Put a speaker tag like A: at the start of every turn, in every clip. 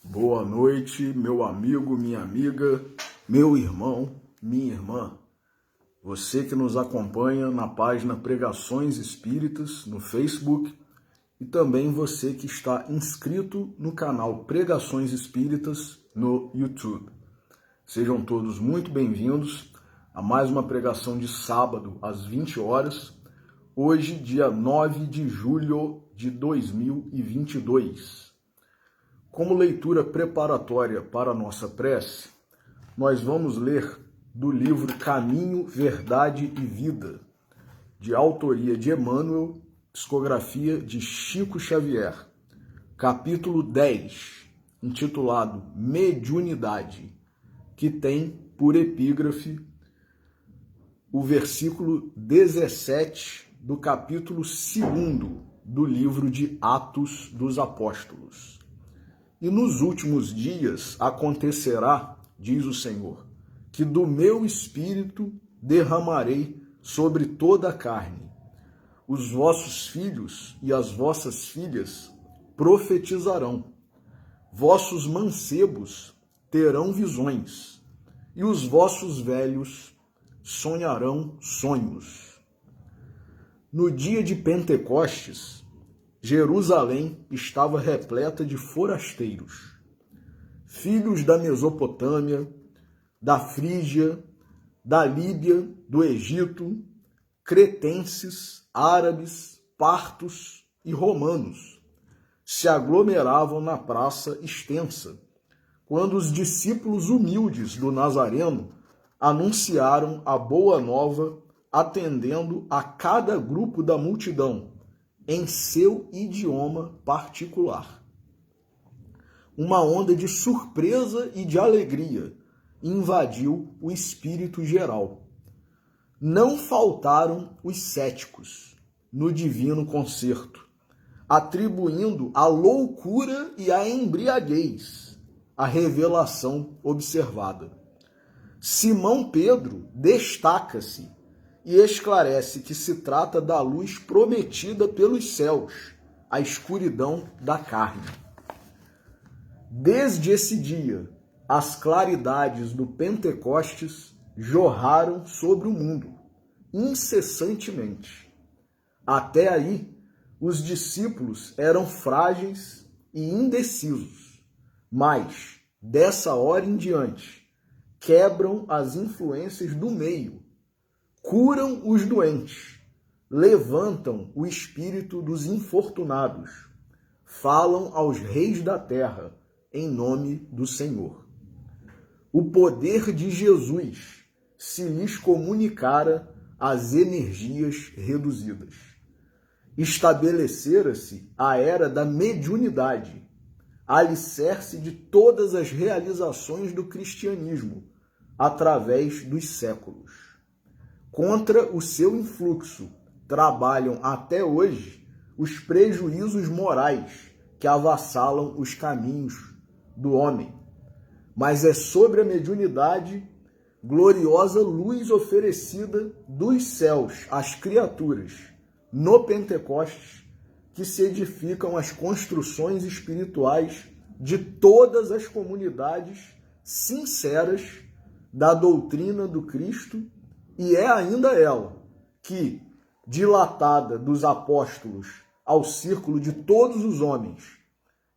A: Boa noite, meu amigo, minha amiga, meu irmão, minha irmã. Você que nos acompanha na página Pregações Espíritas no Facebook e também você que está inscrito no canal Pregações Espíritas no YouTube. Sejam todos muito bem-vindos a mais uma pregação de sábado às 20 horas, hoje, dia 9 de julho de 2022. Como leitura preparatória para a nossa prece, nós vamos ler do livro Caminho, Verdade e Vida, de autoria de Emmanuel, psicografia de Chico Xavier, capítulo 10, intitulado Mediunidade, que tem por epígrafe o versículo 17 do capítulo 2 do livro de Atos dos Apóstolos. E nos últimos dias acontecerá, diz o Senhor, que do meu espírito derramarei sobre toda a carne. Os vossos filhos e as vossas filhas profetizarão. Vossos mancebos terão visões, e os vossos velhos sonharão sonhos. No dia de Pentecostes, Jerusalém estava repleta de forasteiros, filhos da Mesopotâmia, da Frígia, da Líbia, do Egito, cretenses, árabes, partos e romanos. Se aglomeravam na praça extensa, quando os discípulos humildes do Nazareno anunciaram a boa nova, atendendo a cada grupo da multidão, em seu idioma particular. Uma onda de surpresa e de alegria invadiu o espírito geral. Não faltaram os céticos no divino concerto, atribuindo a loucura e a embriaguez à revelação observada. Simão Pedro destaca-se e esclarece que se trata da luz prometida pelos céus, a escuridão da carne. Desde esse dia, as claridades do Pentecostes jorraram sobre o mundo, incessantemente. Até aí, os discípulos eram frágeis e indecisos, mas, dessa hora em diante, quebram as influências do meio, curam os doentes, levantam o espírito dos infortunados, falam aos reis da terra em nome do Senhor. O poder de Jesus se lhes comunicara às energias reduzidas. Estabelecera-se a era da mediunidade, alicerce de todas as realizações do cristianismo, através dos séculos. Contra o seu influxo trabalham até hoje os prejuízos morais que avassalam os caminhos do homem. Mas é sobre a mediunidade, gloriosa luz oferecida dos céus às criaturas, no Pentecostes, que se edificam as construções espirituais de todas as comunidades sinceras da doutrina do Cristo. E é ainda ela que, dilatada dos apóstolos ao círculo de todos os homens,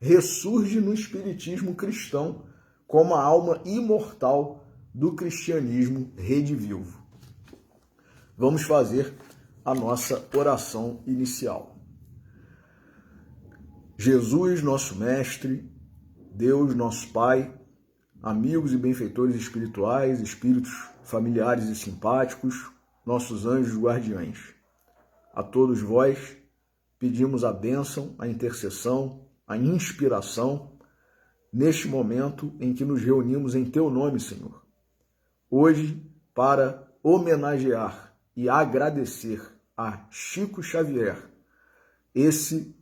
A: ressurge no espiritismo cristão como a alma imortal do cristianismo redivivo. Vamos fazer a nossa oração inicial. Jesus, nosso Mestre, Deus, nosso Pai, amigos e benfeitores espirituais, espíritos familiares e simpáticos, nossos anjos guardiães. A todos vós pedimos a bênção, a intercessão, a inspiração neste momento em que nos reunimos em Teu nome, Senhor. Hoje, para homenagear e agradecer a Chico Xavier, esse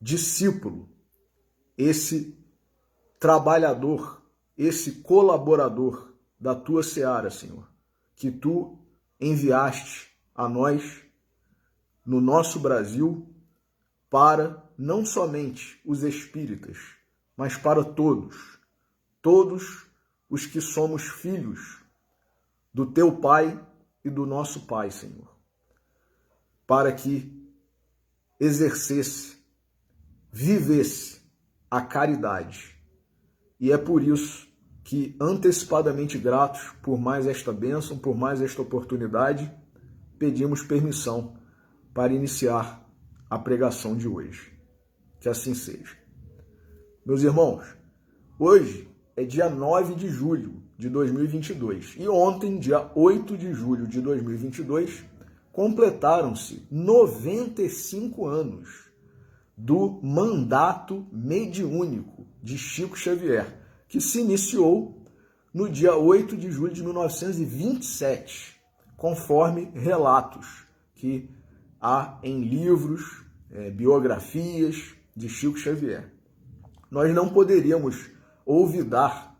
A: discípulo, esse trabalhador, esse colaborador da Tua seara, Senhor, que Tu enviaste a nós, no nosso Brasil, para não somente os espíritas, mas para todos os que somos filhos do teu Pai e do nosso Pai, Senhor, para que exercesse, vivesse a caridade. E é por isso que, antecipadamente gratos por mais esta bênção, por mais esta oportunidade, pedimos permissão para iniciar a pregação de hoje. Que assim seja. Meus irmãos, hoje é dia 9 de julho de 2022 e ontem, dia 8 de julho de 2022, completaram-se 95 anos do mandato mediúnico de Chico Xavier, que se iniciou no dia 8 de julho de 1927, conforme relatos que há em livros, biografias de Chico Xavier. Nós não poderíamos olvidar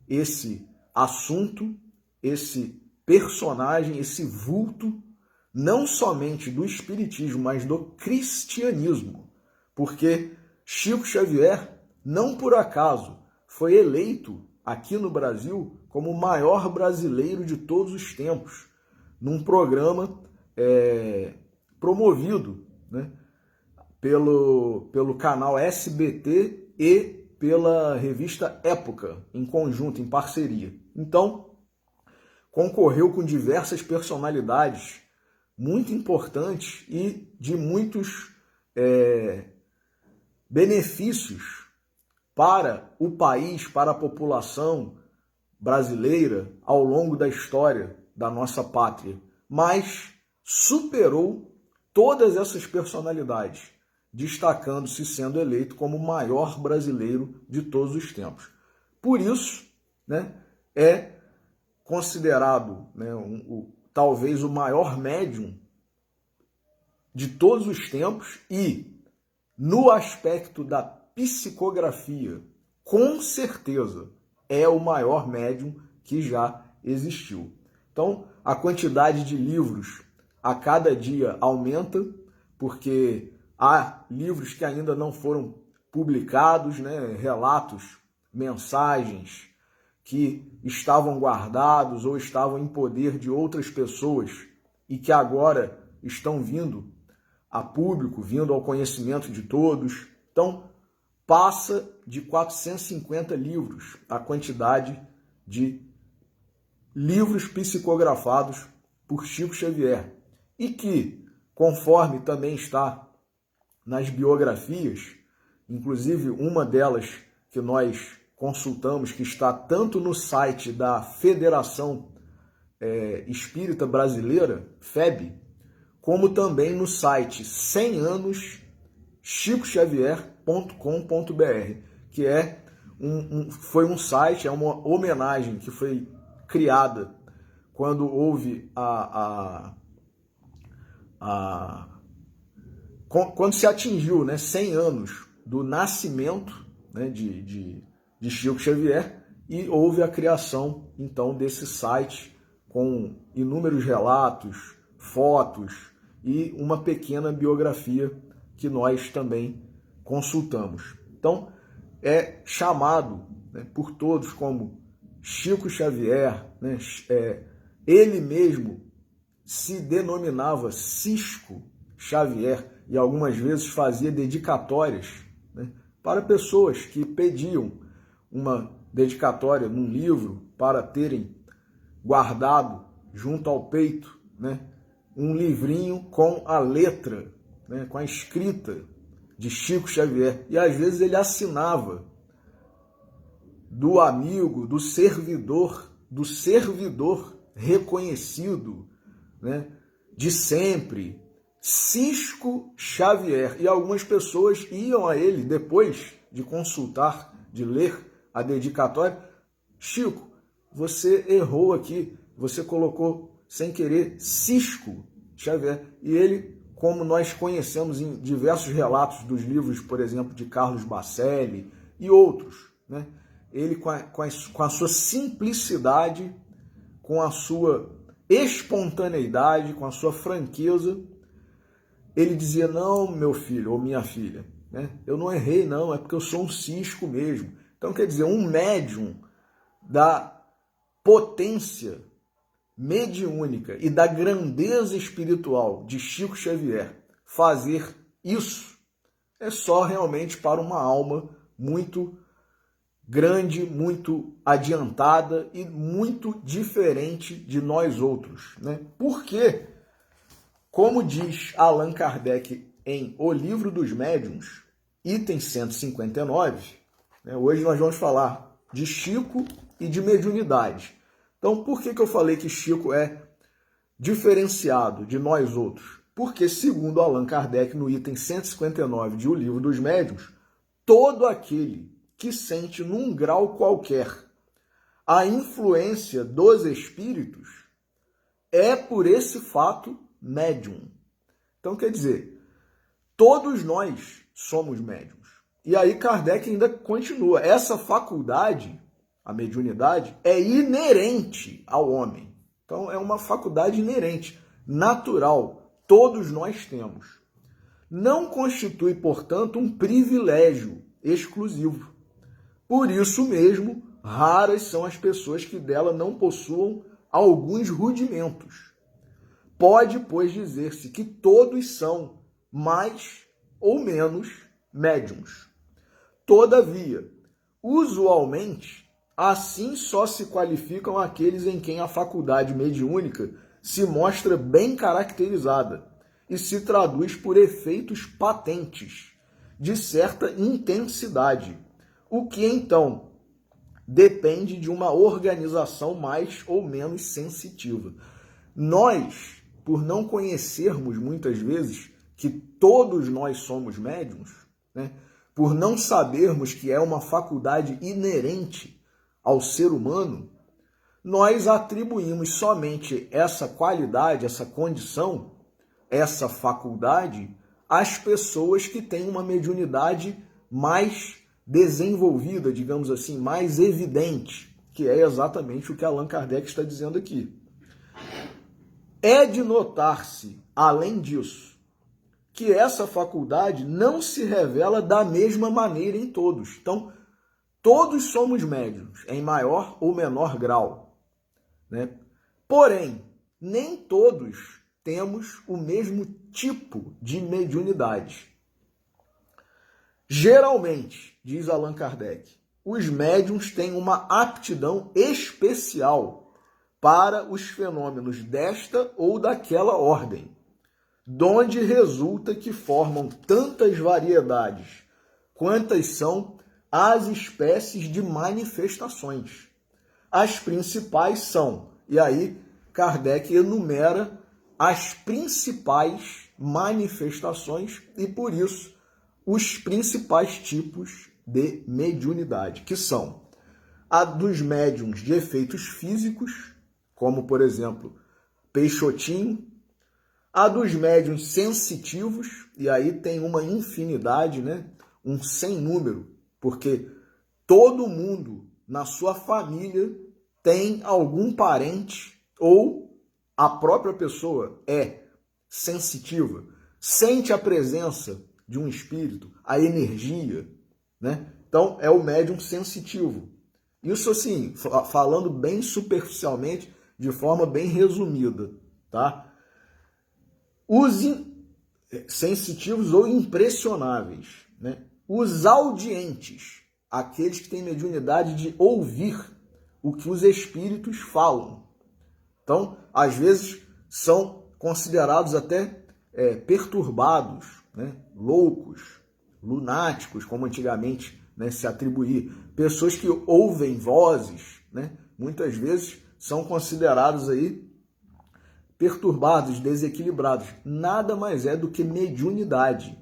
A: esse assunto, esse personagem, esse vulto, não somente do espiritismo, mas do cristianismo, porque Chico Xavier, não por acaso, foi eleito aqui no Brasil como o maior brasileiro de todos os tempos, num programa promovido, né, pelo canal SBT e pela revista Época, em conjunto, em parceria. Então, concorreu com diversas personalidades muito importantes e de muitos benefícios para o país, para a população brasileira ao longo da história da nossa pátria, mas superou todas essas personalidades, destacando-se sendo eleito como o maior brasileiro de todos os tempos. Por isso, né, é considerado, né, talvez o maior médium de todos os tempos e, no aspecto da psicografia, com certeza é o maior médium que já existiu. Então, a quantidade de livros a cada dia aumenta, porque há livros que ainda não foram publicados, né? Relatos, mensagens que estavam guardados ou estavam em poder de outras pessoas e que agora estão vindo a público, vindo ao conhecimento de todos. Então, passa de 450 livros a quantidade de livros psicografados por Chico Xavier e que, conforme também está nas biografias, inclusive uma delas que nós consultamos, que está tanto no site da Federação Espírita Brasileira, FEB, como também no site 100 anos chicoxavier.com.br, que foi um site, é uma homenagem que foi criada quando houve quando se atingiu, né, 100 anos do nascimento, né, de Chico Xavier, e houve a criação então desse site com inúmeros relatos, fotos e uma pequena biografia que nós também consultamos. Então, é chamado, né, por todos como Chico Xavier, né, ele mesmo se denominava Cisco Xavier e algumas vezes fazia dedicatórias, né, para pessoas que pediam uma dedicatória num livro para terem guardado junto ao peito, né, um livrinho com a letra, né, com a escrita de Chico Xavier. E às vezes ele assinava do amigo, do servidor reconhecido, né, de sempre, Cisco Xavier. E algumas pessoas iam a ele depois de consultar, de ler a dedicatória: Chico, você errou aqui, você colocou sem querer Cisco Xavier. E ele, como nós conhecemos em diversos relatos dos livros, por exemplo, de Carlos Bacelli e outros, né, ele com a sua simplicidade, com a sua espontaneidade, com a sua franqueza, ele dizia: não, meu filho ou minha filha, né? Eu não errei, não, é porque eu sou um cisco mesmo. Então, quer dizer, um médium da potência mediúnica e da grandeza espiritual de Chico Xavier fazer isso é só realmente para uma alma muito grande, muito adiantada e muito diferente de nós outros, né? Porque, como diz Allan Kardec em O Livro dos Médiuns, item 159, né? Hoje nós vamos falar de Chico e de mediunidade. Então, por que eu falei que Chico é diferenciado de nós outros? Porque, segundo Allan Kardec, no item 159 de O Livro dos Médiuns, todo aquele que sente num grau qualquer a influência dos espíritos é, por esse fato, médium. Então, quer dizer, todos nós somos médiums. E aí Kardec ainda continua. Essa faculdade, a mediunidade, é inerente ao homem. Então, é uma faculdade inerente, natural. Todos nós temos. Não constitui, portanto, um privilégio exclusivo. Por isso mesmo, raras são as pessoas que dela não possuam alguns rudimentos. Pode, pois, dizer-se que todos são, mais ou menos, médiums. Todavia, usualmente, assim só se qualificam aqueles em quem a faculdade mediúnica se mostra bem caracterizada e se traduz por efeitos patentes, de certa intensidade, o que então depende de uma organização mais ou menos sensitiva. Nós, por não conhecermos muitas vezes que todos nós somos médiums, né, por não sabermos que é uma faculdade inerente ao ser humano, nós atribuímos somente essa qualidade, essa condição, essa faculdade às pessoas que têm uma mediunidade mais desenvolvida, digamos assim, mais evidente, que é exatamente o que Allan Kardec está dizendo aqui. É de notar-se, além disso, que essa faculdade não se revela da mesma maneira em todos. Então, todos somos médiuns, em maior ou menor grau, né? Porém, nem todos temos o mesmo tipo de mediunidade. Geralmente, diz Allan Kardec, os médiuns têm uma aptidão especial para os fenômenos desta ou daquela ordem, donde resulta que formam tantas variedades quantas são as espécies de manifestações. As principais são, e aí Kardec enumera as principais manifestações e, por isso, os principais tipos de mediunidade, que são a dos médiuns de efeitos físicos, como, por exemplo, Peixotinho, a dos médiuns sensitivos, e aí tem uma infinidade, né? Um sem número, porque todo mundo na sua família tem algum parente ou a própria pessoa é sensitiva, sente a presença de um espírito, a energia, né? Então, é o médium sensitivo. Isso, assim, falando bem superficialmente, de forma bem resumida, tá? Os sensitivos ou impressionáveis, né? Os audientes, aqueles que têm mediunidade de ouvir o que os espíritos falam. Então, às vezes, são considerados até perturbados, né? Loucos, lunáticos, como antigamente, né, se atribuía. Pessoas que ouvem vozes, né, muitas vezes são considerados aí perturbados, desequilibrados. Nada mais é do que mediunidade.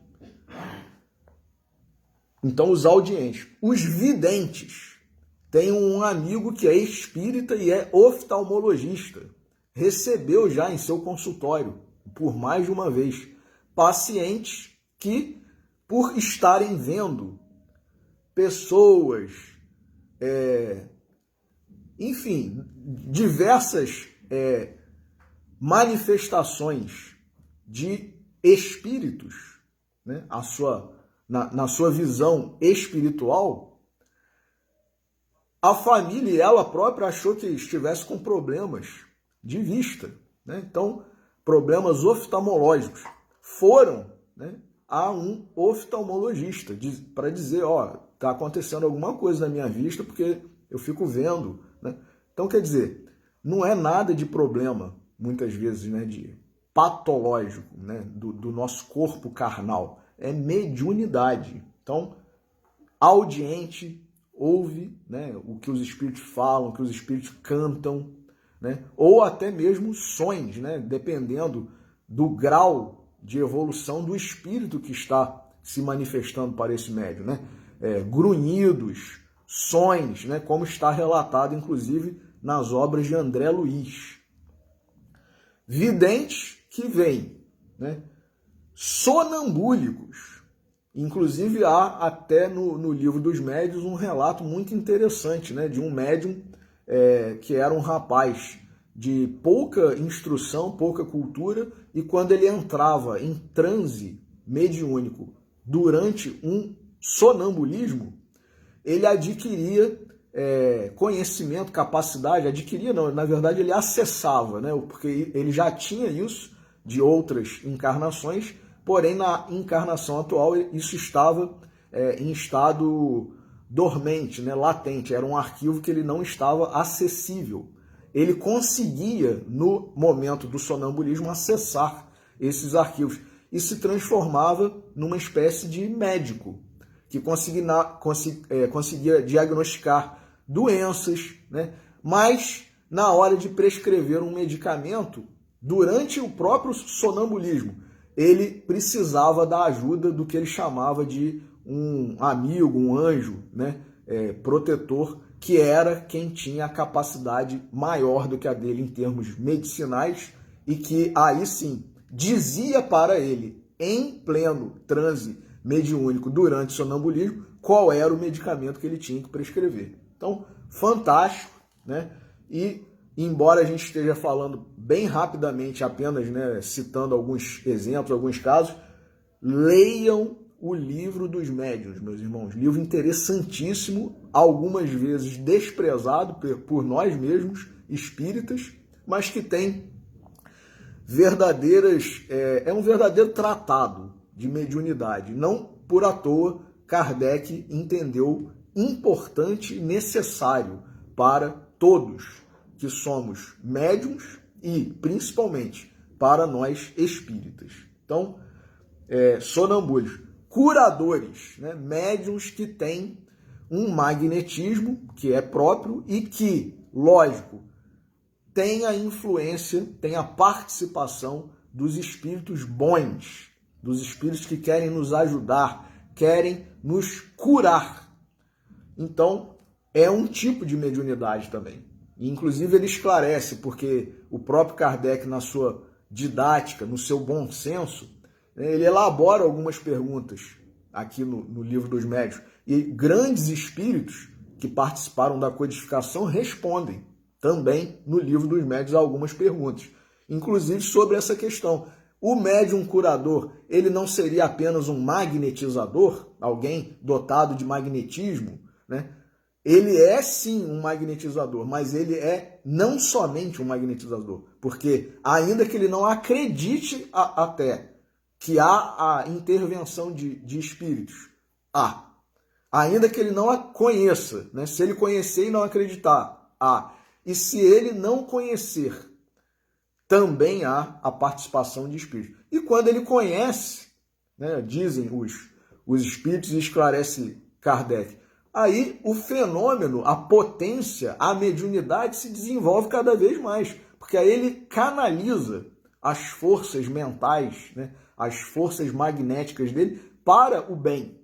A: Então, os audientes. Os videntes. Tem um amigo que é espírita e é oftalmologista. Recebeu já em seu consultório, por mais de uma vez, pacientes que, por estarem vendo pessoas, enfim, diversas manifestações de espíritos, né, à sua na sua visão espiritual, a família e ela própria achou que estivesse com problemas de vista, né? Então, problemas oftalmológicos. Foram, né, a um oftalmologista para dizer, ó, está acontecendo alguma coisa na minha vista porque eu fico vendo, né? Então, quer dizer, não é nada de problema, muitas vezes, né, de patológico, né, do nosso corpo carnal. É mediunidade. Então, audiente, ouve, né, o que os espíritos falam, o que os espíritos cantam, né, ou até mesmo sonhos, né, dependendo do grau de evolução do espírito que está se manifestando para esse médium, né? Grunhidos, sonhos, né, como está relatado, inclusive, nas obras de André Luiz. Videntes que vêm, né, sonambúlicos. Inclusive, há até no livro dos médiuns um relato muito interessante, né, de um médium que era um rapaz de pouca instrução, pouca cultura, e quando ele entrava em transe mediúnico durante um sonambulismo, ele adquiria conhecimento, capacidade, adquiria não, na verdade ele acessava, né, porque ele já tinha isso de outras encarnações, porém na encarnação atual isso estava em estado dormente, né, latente, era um arquivo que ele não estava acessível. Ele conseguia, no momento do sonambulismo, acessar esses arquivos e se transformava numa espécie de médico que conseguia diagnosticar doenças, né? Mas na hora de prescrever um medicamento, durante o próprio sonambulismo, ele precisava da ajuda do que ele chamava de um amigo, um anjo, né? Protetor, que era quem tinha a capacidade maior do que a dele em termos medicinais e que aí sim dizia para ele, em pleno transe mediúnico durante o sonambulismo, qual era o medicamento que ele tinha que prescrever. Então, fantástico, né? E embora a gente esteja falando bem rapidamente, apenas, né, citando alguns exemplos, alguns casos, leiam o Livro dos Médiuns, meus irmãos. Livro interessantíssimo, algumas vezes desprezado por nós mesmos, espíritas, mas que tem verdadeiras... É um verdadeiro tratado de mediunidade. Não por à toa Kardec entendeu importante e necessário para todos que somos médiuns e, principalmente, para nós espíritas. Então, sonambulos, curadores, né? Médiuns que têm um magnetismo que é próprio e que, lógico, tem a influência, tem a participação dos espíritos bons, dos espíritos que querem nos ajudar, querem nos curar. Então, é um tipo de mediunidade também. E, inclusive, ele esclarece, porque o próprio Kardec, na sua didática, no seu bom senso, ele elabora algumas perguntas aqui no Livro dos Médiuns. E grandes espíritos que participaram da codificação respondem também no Livro dos Médiuns algumas perguntas, inclusive sobre essa questão. O médium curador, ele não seria apenas um magnetizador, alguém dotado de magnetismo, né? Ele é sim um magnetizador, mas ele é não somente um magnetizador, porque ainda que ele não acredite até que há a intervenção de espíritos, ainda que ele não a conheça, né? Se ele conhecer e não acreditar, e se ele não conhecer, também há a participação de espíritos. E quando ele conhece, né, dizem os espíritos, e esclarece Kardec, aí o fenômeno, a potência, a mediunidade se desenvolve cada vez mais, porque aí ele canaliza as forças mentais, né, as forças magnéticas dele para o bem,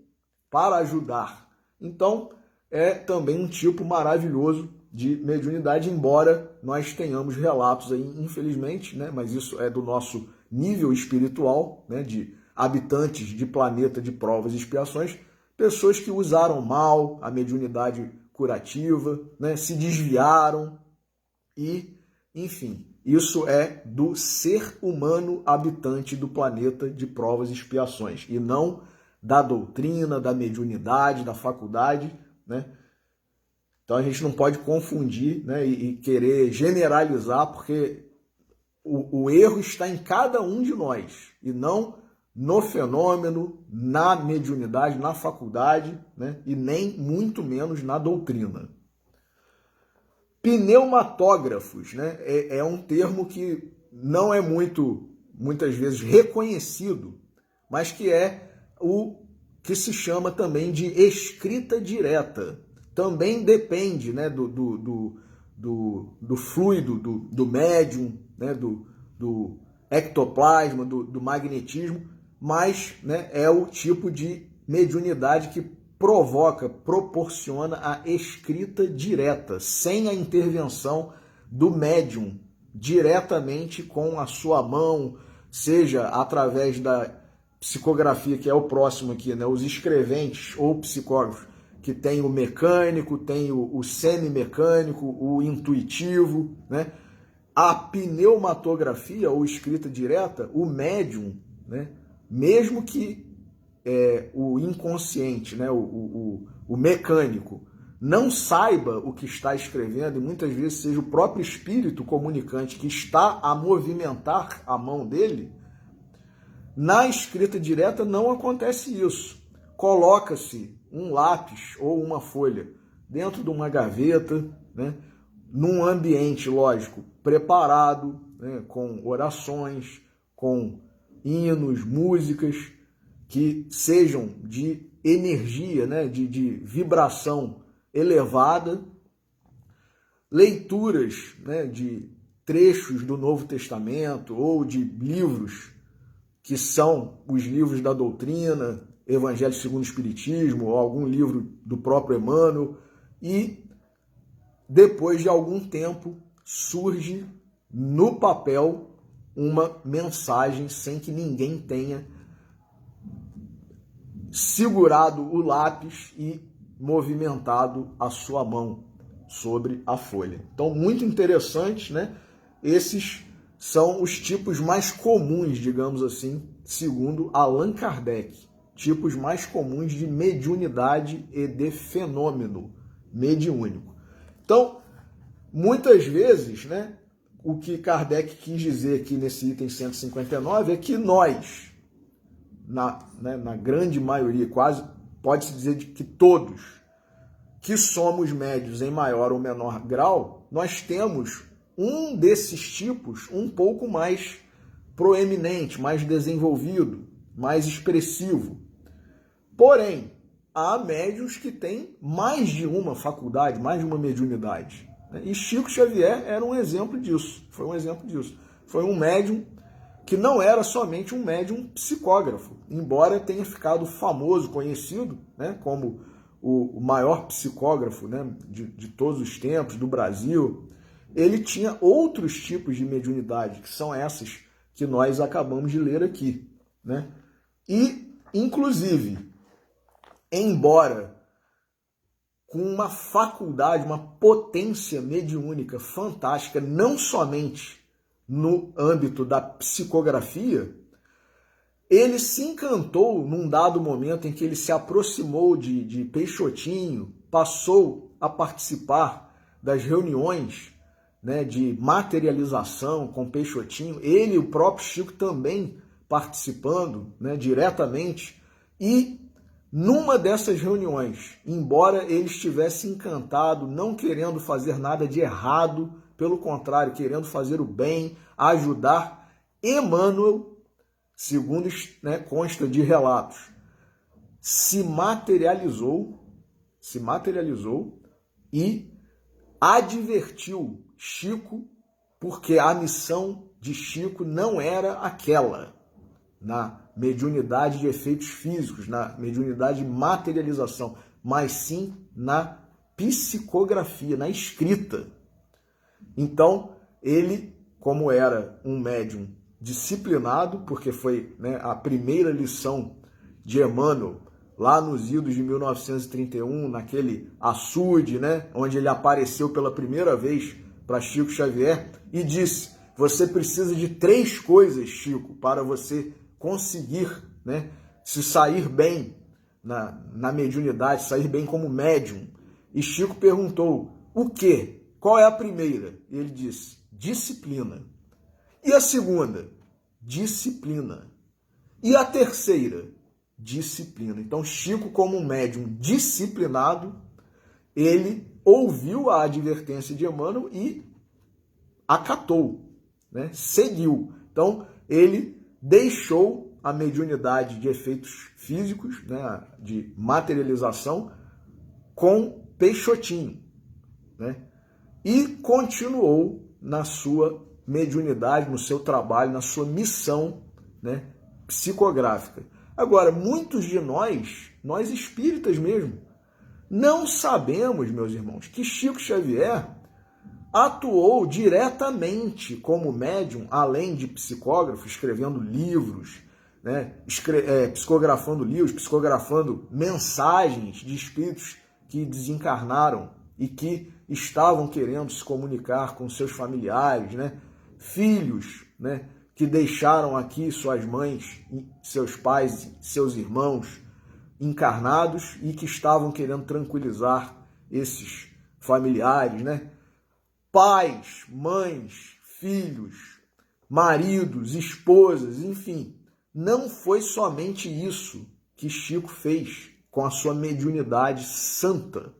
A: para ajudar. Então, é também um tipo maravilhoso de mediunidade, embora nós tenhamos relatos aí, infelizmente, né, mas isso é do nosso nível espiritual, né, de habitantes de planeta de provas e expiações, pessoas que usaram mal a mediunidade curativa, né, se desviaram e, enfim, isso é do ser humano habitante do planeta de provas e expiações, e não da doutrina, da mediunidade, da faculdade, né? Então a gente não pode confundir, né, e querer generalizar, porque o erro está em cada um de nós e não no fenômeno, na mediunidade, na faculdade, né, e nem muito menos na doutrina. Pneumatógrafos, né, é um termo que não é muitas vezes reconhecido, mas que é o que se chama também de escrita direta. Também depende, né, do fluido, do médium, né, do ectoplasma, do magnetismo, mas, né, é o tipo de mediunidade que proporciona a escrita direta, sem a intervenção do médium, diretamente com a sua mão, seja através da psicografia, que é o próximo aqui, né, os escreventes ou psicógrafos, que tem o mecânico, tem o semi-mecânico, o intuitivo, né? A pneumatografia ou escrita direta, o médium, né? Mesmo que o inconsciente, né? o mecânico, não saiba o que está escrevendo, e muitas vezes seja o próprio espírito comunicante que está a movimentar a mão dele, na escrita direta não acontece isso. Coloca-se um lápis ou uma folha dentro de uma gaveta, né, num ambiente, lógico, preparado, né, com orações, com hinos, músicas que sejam de energia, né, de vibração elevada, leituras, né, de trechos do Novo Testamento ou de livros que são os livros da doutrina, Evangelho segundo o Espiritismo, ou algum livro do próprio Emmanuel, e depois de algum tempo surge no papel uma mensagem sem que ninguém tenha segurado o lápis e movimentado a sua mão sobre a folha. Então, muito interessante, né? Esses são os tipos mais comuns, digamos assim, segundo Allan Kardec. Tipos mais comuns de mediunidade e de fenômeno mediúnico. Então, muitas vezes, né, o que Kardec quis dizer aqui nesse item 159 é que nós, na grande maioria, quase pode-se dizer que todos que somos médios em maior ou menor grau, nós temos um desses tipos um pouco mais proeminente, mais desenvolvido, mais expressivo. Porém, há médiuns que têm mais de uma faculdade, mais de uma mediunidade. E Chico Xavier era um exemplo disso. Foi um exemplo disso. Foi um médium que não era somente um médium psicógrafo, embora tenha ficado famoso, conhecido, né, como o maior psicógrafo, né, de todos os tempos, do Brasil. Ele tinha outros tipos de mediunidade, que são essas que nós acabamos de ler aqui, né? E, inclusive, embora com uma faculdade, uma potência mediúnica fantástica, não somente no âmbito da psicografia, ele se encantou num dado momento em que ele se aproximou de Peixotinho, passou a participar das reuniões, né, de materialização com Peixotinho, ele e o próprio Chico também participando, né, diretamente, e numa dessas reuniões, embora ele estivesse encantado, não querendo fazer nada de errado, pelo contrário, querendo fazer o bem, ajudar, Emmanuel, segundo, né, consta de relatos, se materializou e advertiu Chico, porque a missão de Chico não era aquela, na mediunidade de efeitos físicos, na mediunidade de materialização, mas sim na psicografia, na escrita. Então, ele, como era um médium disciplinado, porque foi, né, a primeira lição de Emmanuel, lá nos idos de 1931, naquele açude, né, onde ele apareceu pela primeira vez para Chico Xavier e disse: você precisa de 3 coisas, Chico, para você conseguir, né, se sair bem na mediunidade, sair bem como médium. E Chico perguntou, o quê? Qual é a primeira? E ele disse, disciplina. E a segunda? Disciplina. E a terceira? Disciplina. Então, Chico, como um médium disciplinado, ele ouviu a advertência de Emmanuel e acatou, né? Seguiu. Então, ele deixou a mediunidade de efeitos físicos, né? De materialização, com Peixotinho, né? E continuou na sua mediunidade, no seu trabalho, na sua missão, né? Psicográfica. Agora, muitos de nós espíritas mesmo, não sabemos, meus irmãos, que Chico Xavier atuou diretamente como médium, além de psicógrafo, escrevendo livros, né? Psicografando livros, psicografando mensagens de espíritos que desencarnaram e que estavam querendo se comunicar com seus familiares, né? Filhos, né? Que deixaram aqui suas mães, seus pais, seus irmãos encarnados e que estavam querendo tranquilizar esses familiares, né? Pais, mães, filhos, maridos, esposas, enfim. Não foi somente isso que Chico fez com a sua mediunidade santa.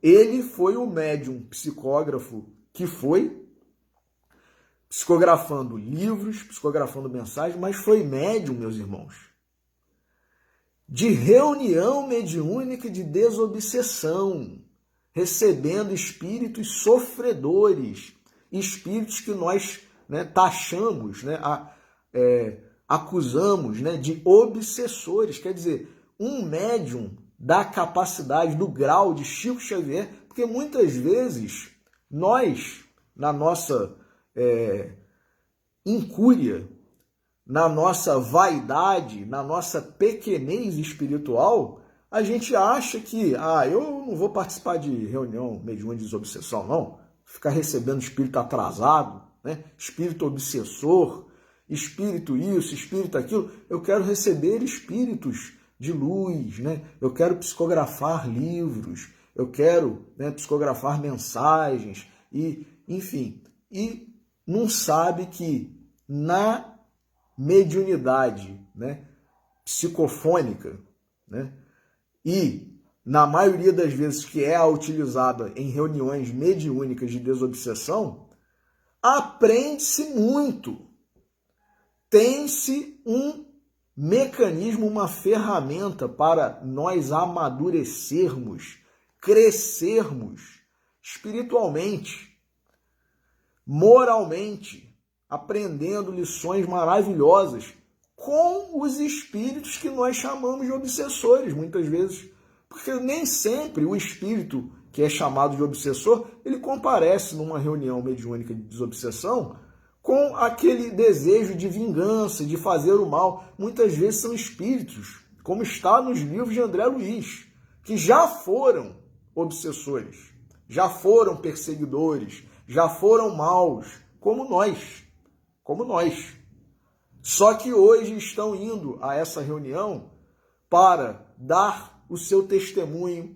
A: Ele foi o médium psicógrafo que foi, psicografando livros, psicografando mensagens, mas foi médium, meus irmãos, de reunião mediúnica de desobsessão, recebendo espíritos sofredores, espíritos que nós, né, taxamos, né, acusamos, né, de obsessores. Quer dizer, um médium da capacidade, do grau de Chico Xavier, porque muitas vezes nós, na nossa incúria, na nossa vaidade, na nossa pequenez espiritual, a gente acha que, eu não vou participar de reunião mediúnica de desobsessão, não. Ficar recebendo espírito atrasado, né? Espírito obsessor, espírito isso, espírito aquilo. Eu quero receber espíritos de luz, né? Eu quero psicografar livros, eu quero, né, psicografar mensagens, e, enfim. E não sabe que na mediunidade, né, psicofônica, né, e na maioria das vezes que é utilizada em reuniões mediúnicas de desobsessão, aprende-se muito. Tem-se um mecanismo, uma ferramenta para nós amadurecermos, crescermos espiritualmente, moralmente, aprendendo lições maravilhosas com os espíritos que nós chamamos de obsessores, muitas vezes. Porque nem sempre o espírito que é chamado de obsessor, ele comparece numa reunião mediúnica de desobsessão com aquele desejo de vingança, de fazer o mal. Muitas vezes são espíritos, como está nos livros de André Luiz, que já foram obsessores, já foram perseguidores, já foram maus, como nós. Só que hoje estão indo a essa reunião para dar o seu testemunho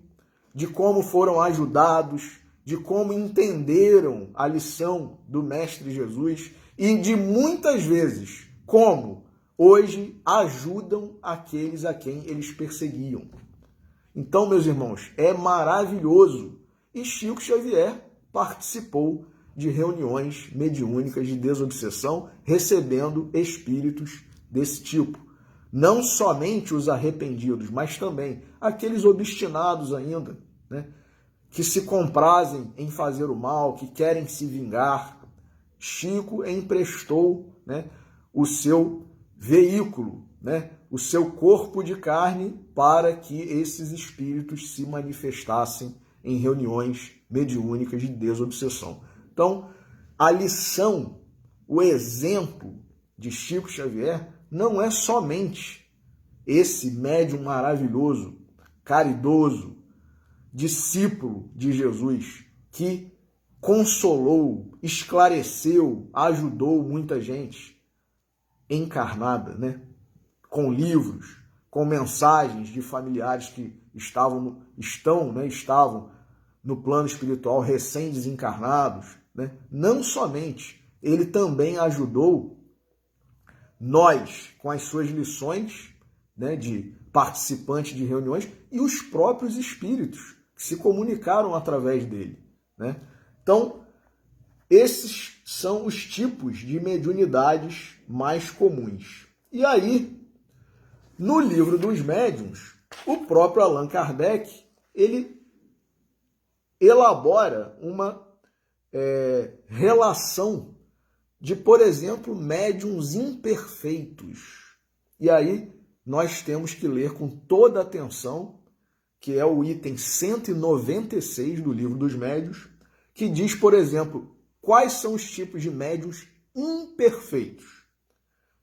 A: de como foram ajudados, de como entenderam a lição do Mestre Jesus e de muitas vezes como hoje ajudam aqueles a quem eles perseguiam. Então, meus irmãos, é maravilhoso. E Chico Xavier participou de reuniões mediúnicas de desobsessão, recebendo espíritos desse tipo. Não somente os arrependidos, mas também aqueles obstinados ainda, né, que se comprazem em fazer o mal, que querem se vingar. Chico emprestou, né, o seu veículo, né, o seu corpo de carne, para que esses espíritos se manifestassem em reuniões mediúnicas de desobsessão. Então, a lição, o exemplo de Chico Xavier não é somente esse médium maravilhoso, caridoso, discípulo de Jesus, que consolou, esclareceu, ajudou muita gente encarnada, né? Com livros, com mensagens de familiares que estavam no plano espiritual recém-desencarnados, né? Não somente, ele também ajudou nós com as suas lições, né, de participantes de reuniões e os próprios espíritos que se comunicaram através dele, né? Então, esses são os tipos de mediunidades mais comuns. E aí, no livro dos médiuns, o próprio Allan Kardec, ele elabora uma relação de, por exemplo, médiuns imperfeitos. E aí nós temos que ler com toda atenção, que é o item 196 do livro dos médiuns, que diz, por exemplo, quais são os tipos de médiuns imperfeitos,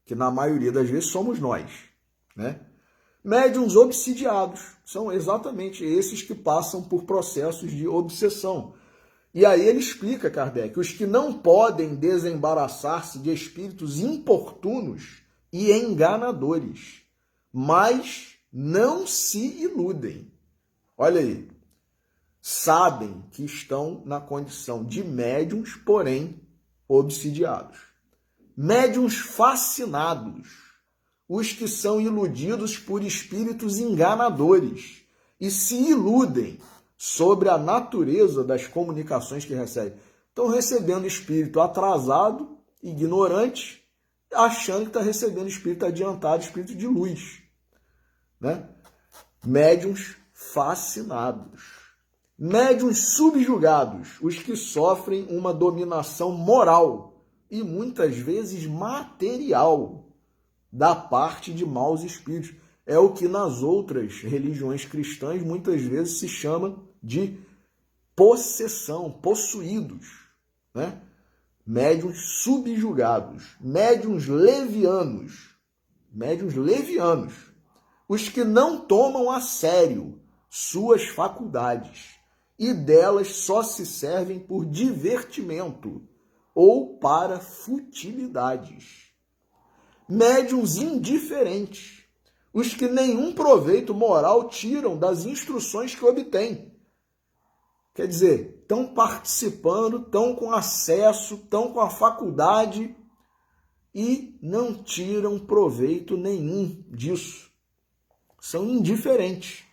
A: que na maioria das vezes somos nós, né? Médiuns obsidiados são exatamente esses que passam por processos de obsessão. E aí ele explica, Kardec, os que não podem desembaraçar-se de espíritos importunos e enganadores, mas não se iludem. Olha aí, sabem que estão na condição de médiuns, porém obsidiados. Médiuns fascinados, os que são iludidos por espíritos enganadores e se iludem sobre a natureza das comunicações que recebem. Estão recebendo espírito atrasado, ignorante, achando que está recebendo espírito adiantado, espírito de luz, né? Médiuns fascinados. Médiuns subjugados, os que sofrem uma dominação moral e muitas vezes material da parte de maus espíritos. É o que nas outras religiões cristãs muitas vezes se chama de possessão, possuídos, né? Médiuns subjugados, médiuns levianos, os que não tomam a sério suas faculdades e delas só se servem por divertimento ou para futilidades. Médiuns indiferentes, os que nenhum proveito moral tiram das instruções que obtêm. Quer dizer, estão participando, estão com acesso, estão com a faculdade e não tiram proveito nenhum disso. São indiferentes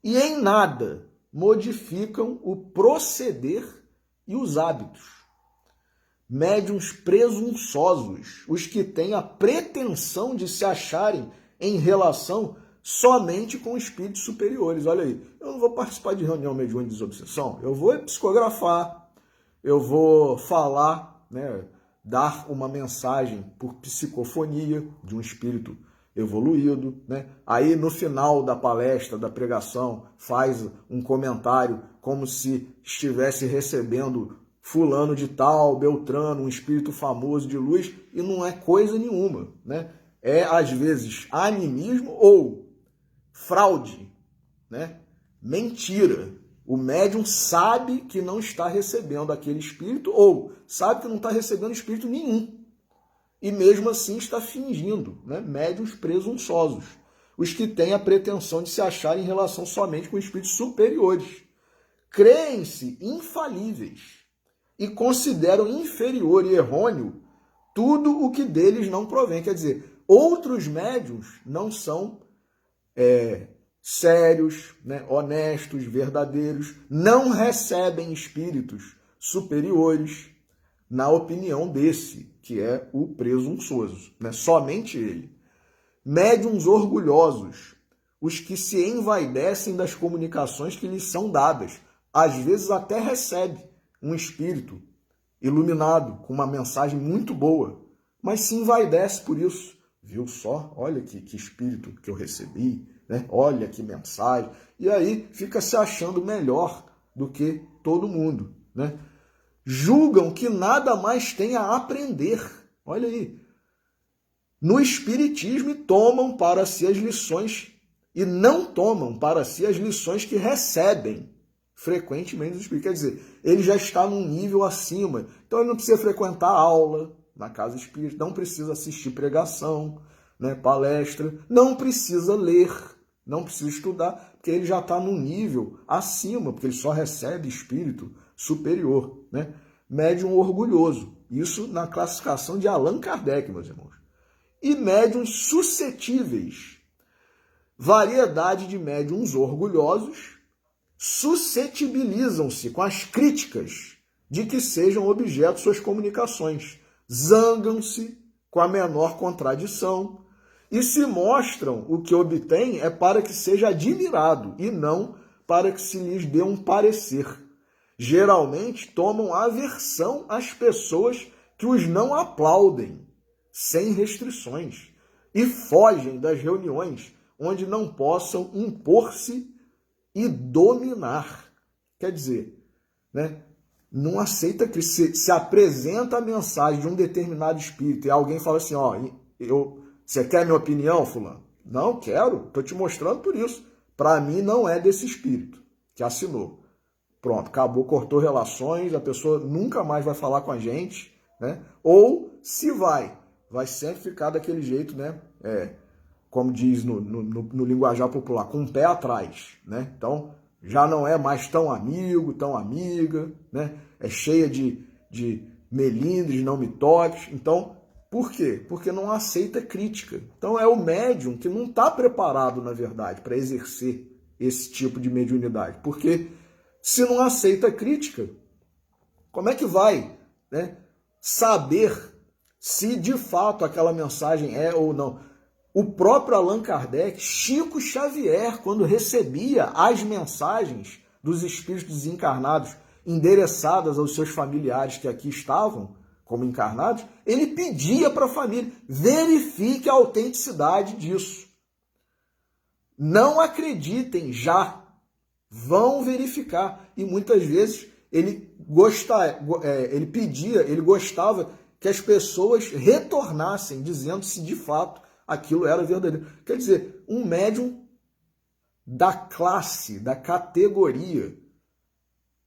A: e em nada modificam o proceder e os hábitos. Médiuns presunçosos, os que têm a pretensão de se acharem em relação somente com espíritos superiores. Olha aí, eu não vou participar de reunião mediúnica de desobsessão, eu vou psicografar, eu vou falar, né, dar uma mensagem por psicofonia de um espírito evoluído, né? Aí no final da palestra, da pregação, faz um comentário como se estivesse recebendo fulano de tal, Beltrano, um espírito famoso de luz, e não é coisa nenhuma, né? É, às vezes, animismo ou fraude, né? Mentira. O médium sabe que não está recebendo aquele espírito ou sabe que não está recebendo espírito nenhum. E mesmo assim está fingindo, né? Médiuns presunçosos. Os que têm a pretensão de se achar em relação somente com espíritos superiores. Creem-se infalíveis e consideram inferior e errôneo tudo o que deles não provém. Quer dizer, outros médiuns não são sérios, né, honestos, verdadeiros, não recebem espíritos superiores, na opinião desse, que é o presunçoso, né? Somente ele. Médiuns orgulhosos, os que se envaidecem das comunicações que lhes são dadas, às vezes até recebe um espírito iluminado, com uma mensagem muito boa, mas se envaidece por isso. Viu só? Olha que espírito que eu recebi, né? Olha que mensagem. E aí fica se achando melhor do que todo mundo, né? Julgam que nada mais tem a aprender. Olha aí. No espiritismo e tomam para si as lições e não tomam para si as lições que recebem frequentemente do espírito. Quer dizer, ele já está num nível acima. Então ele não precisa frequentar aula na casa espírita, não precisa assistir pregação, né, palestra, não precisa ler, não precisa estudar, porque ele já está num nível acima, porque ele só recebe espírito superior, né? Médium orgulhoso, isso na classificação de Allan Kardec, meus irmãos. E médiums suscetíveis, variedade de médiums orgulhosos, suscetibilizam-se com as críticas de que sejam objeto suas comunicações, zangam-se com a menor contradição e se mostram o que obtêm é para que seja admirado e não para que se lhes dê um parecer. Geralmente tomam aversão às pessoas que os não aplaudem, sem restrições, e fogem das reuniões onde não possam impor-se e dominar. Quer dizer, né, não aceita que se apresenta a mensagem de um determinado espírito e alguém fala assim, ó, você quer minha opinião, fulano? Não, quero, estou te mostrando por isso. Para mim não é desse espírito que assinou. Pronto, acabou, cortou relações, a pessoa nunca mais vai falar com a gente, né? Ou se vai sempre ficar daquele jeito, né? Como diz no linguajar popular, com o pé atrás, né? Então, já não é mais tão amigo, tão amiga, né? É cheia de melindres, não me toques. Então, por quê? Porque não aceita crítica. Então, é o médium que não está preparado, na verdade, para exercer esse tipo de mediunidade. Porque se não aceita crítica, como é que vai, né, saber se de fato aquela mensagem é ou não? O próprio Allan Kardec, Chico Xavier, quando recebia as mensagens dos espíritos desencarnados endereçadas aos seus familiares que aqui estavam como encarnados, ele pedia para a família, verifique a autenticidade disso. Não acreditem já, vão verificar. E muitas vezes ele gostava que as pessoas retornassem, dizendo se de fato aquilo era verdadeiro. Quer dizer, um médium da classe, da categoria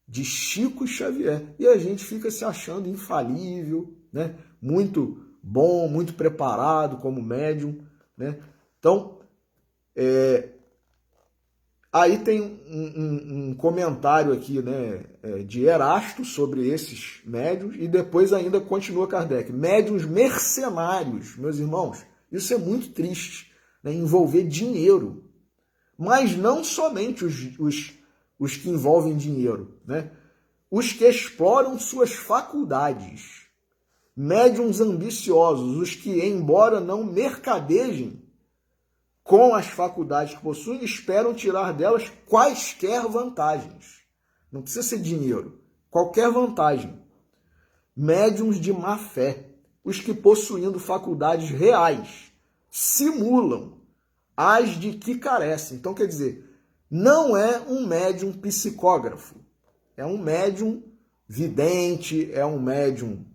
A: de Chico Xavier. E a gente fica se achando infalível, né? Muito bom, muito preparado como médium, né? Então, aí tem um comentário aqui, né, de Erasto sobre esses médiuns e depois ainda continua Kardec. Médiuns mercenários, meus irmãos, isso é muito triste, né, envolver dinheiro. Mas não somente os que envolvem dinheiro, né? Os que exploram suas faculdades. Médiuns ambiciosos, os que, embora não mercadejem com as faculdades que possuem, esperam tirar delas quaisquer vantagens. Não precisa ser dinheiro, qualquer vantagem. Médiuns de má fé, os que possuindo faculdades reais, simulam as de que carecem. Então, quer dizer, não é um médium psicógrafo, é um médium vidente, é um médium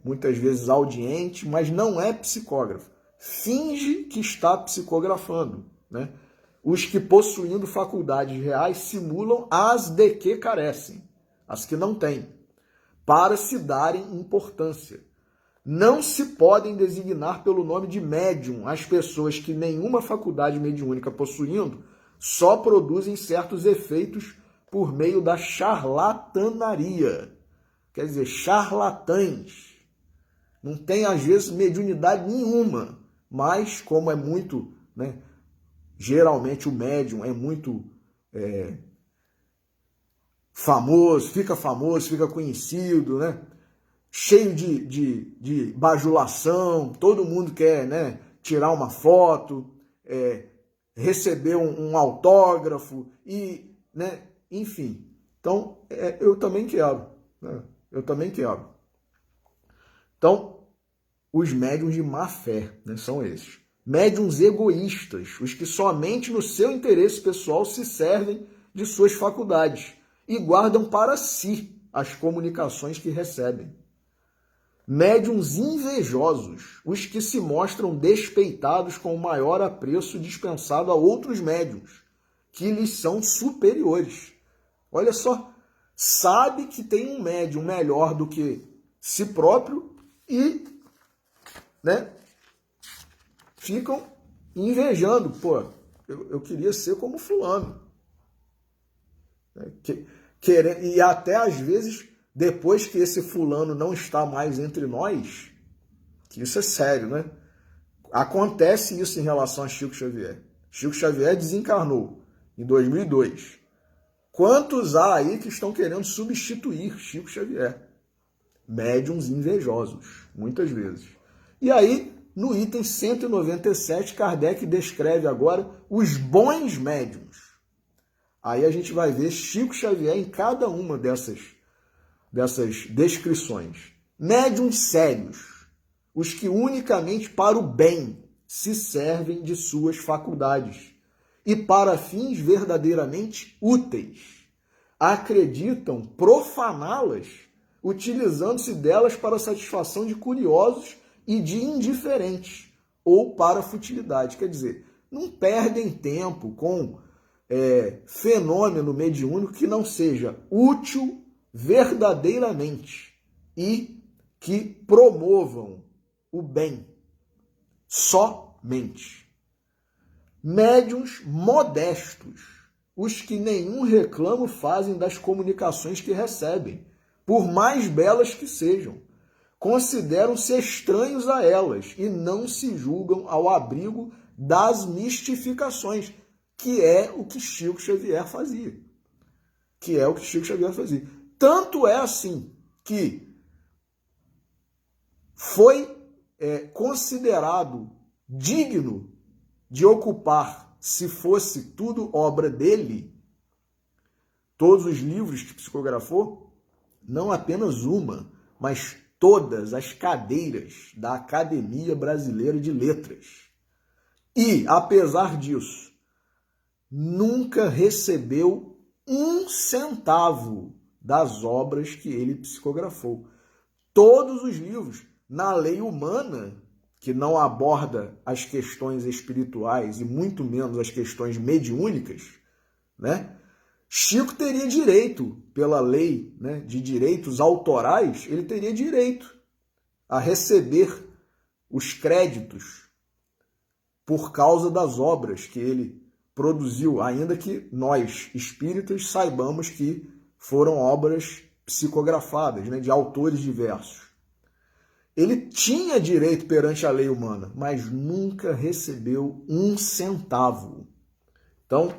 A: muitas vezes audiente, mas não é psicógrafo. Finge que está psicografando, né? Os que possuindo faculdades reais simulam as de que carecem, as que não têm, para se darem importância. Não se podem designar pelo nome de médium as pessoas que nenhuma faculdade mediúnica possuindo só produzem certos efeitos por meio da charlatanaria. Quer dizer, charlatães. Não tem, às vezes, mediunidade nenhuma, mas como é muito, né, geralmente o médium é muito famoso, fica conhecido, né? Cheio de bajulação, todo mundo quer, né, tirar uma foto, receber um autógrafo, e, né, enfim. Então, eu também quero, né? Eu também quero. Então, os médiuns de má fé, né, são esses. Médiuns egoístas, os que somente no seu interesse pessoal se servem de suas faculdades e guardam para si as comunicações que recebem. Médiuns invejosos, os que se mostram despeitados com o maior apreço dispensado a outros médiuns, que lhes são superiores. Olha só, sabe que tem um médium melhor do que si próprio e, né, ficam invejando. Pô, eu queria ser como fulano. E até às vezes, depois que esse fulano não está mais entre nós, que isso é sério, né? Acontece isso em relação a Chico Xavier. Chico Xavier desencarnou em 2002. Quantos há aí que estão querendo substituir Chico Xavier? Médiuns invejosos, muitas vezes. E aí, no item 197, Kardec descreve agora os bons médiuns. Aí a gente vai ver Chico Xavier em cada uma dessas descrições. Médiuns sérios, os que unicamente para o bem se servem de suas faculdades e para fins verdadeiramente úteis. Acreditam profaná-las, utilizando-se delas para a satisfação de curiosos e de indiferentes, ou para futilidade. Quer dizer, não perdem tempo com fenômeno mediúnico que não seja útil verdadeiramente e que promovam o bem somente. Médiuns modestos, os que nenhum reclamo fazem das comunicações que recebem, por mais belas que sejam, consideram-se estranhos a elas e não se julgam ao abrigo das mistificações, que é o que Chico Xavier fazia. Tanto é assim que foi considerado digno de ocupar, se fosse tudo obra dele, todos os livros que psicografou, não apenas uma, mas todas as cadeiras da Academia Brasileira de Letras. E, apesar disso, nunca recebeu um centavo das obras que ele psicografou. Todos os livros, na lei humana, que não aborda as questões espirituais e muito menos as questões mediúnicas, né? Chico teria direito, pela lei, né, de direitos autorais, ele teria direito a receber os créditos por causa das obras que ele produziu, ainda que nós, espíritas, saibamos que foram obras psicografadas, né, de autores diversos. Ele tinha direito perante a lei humana, mas nunca recebeu um centavo. Então,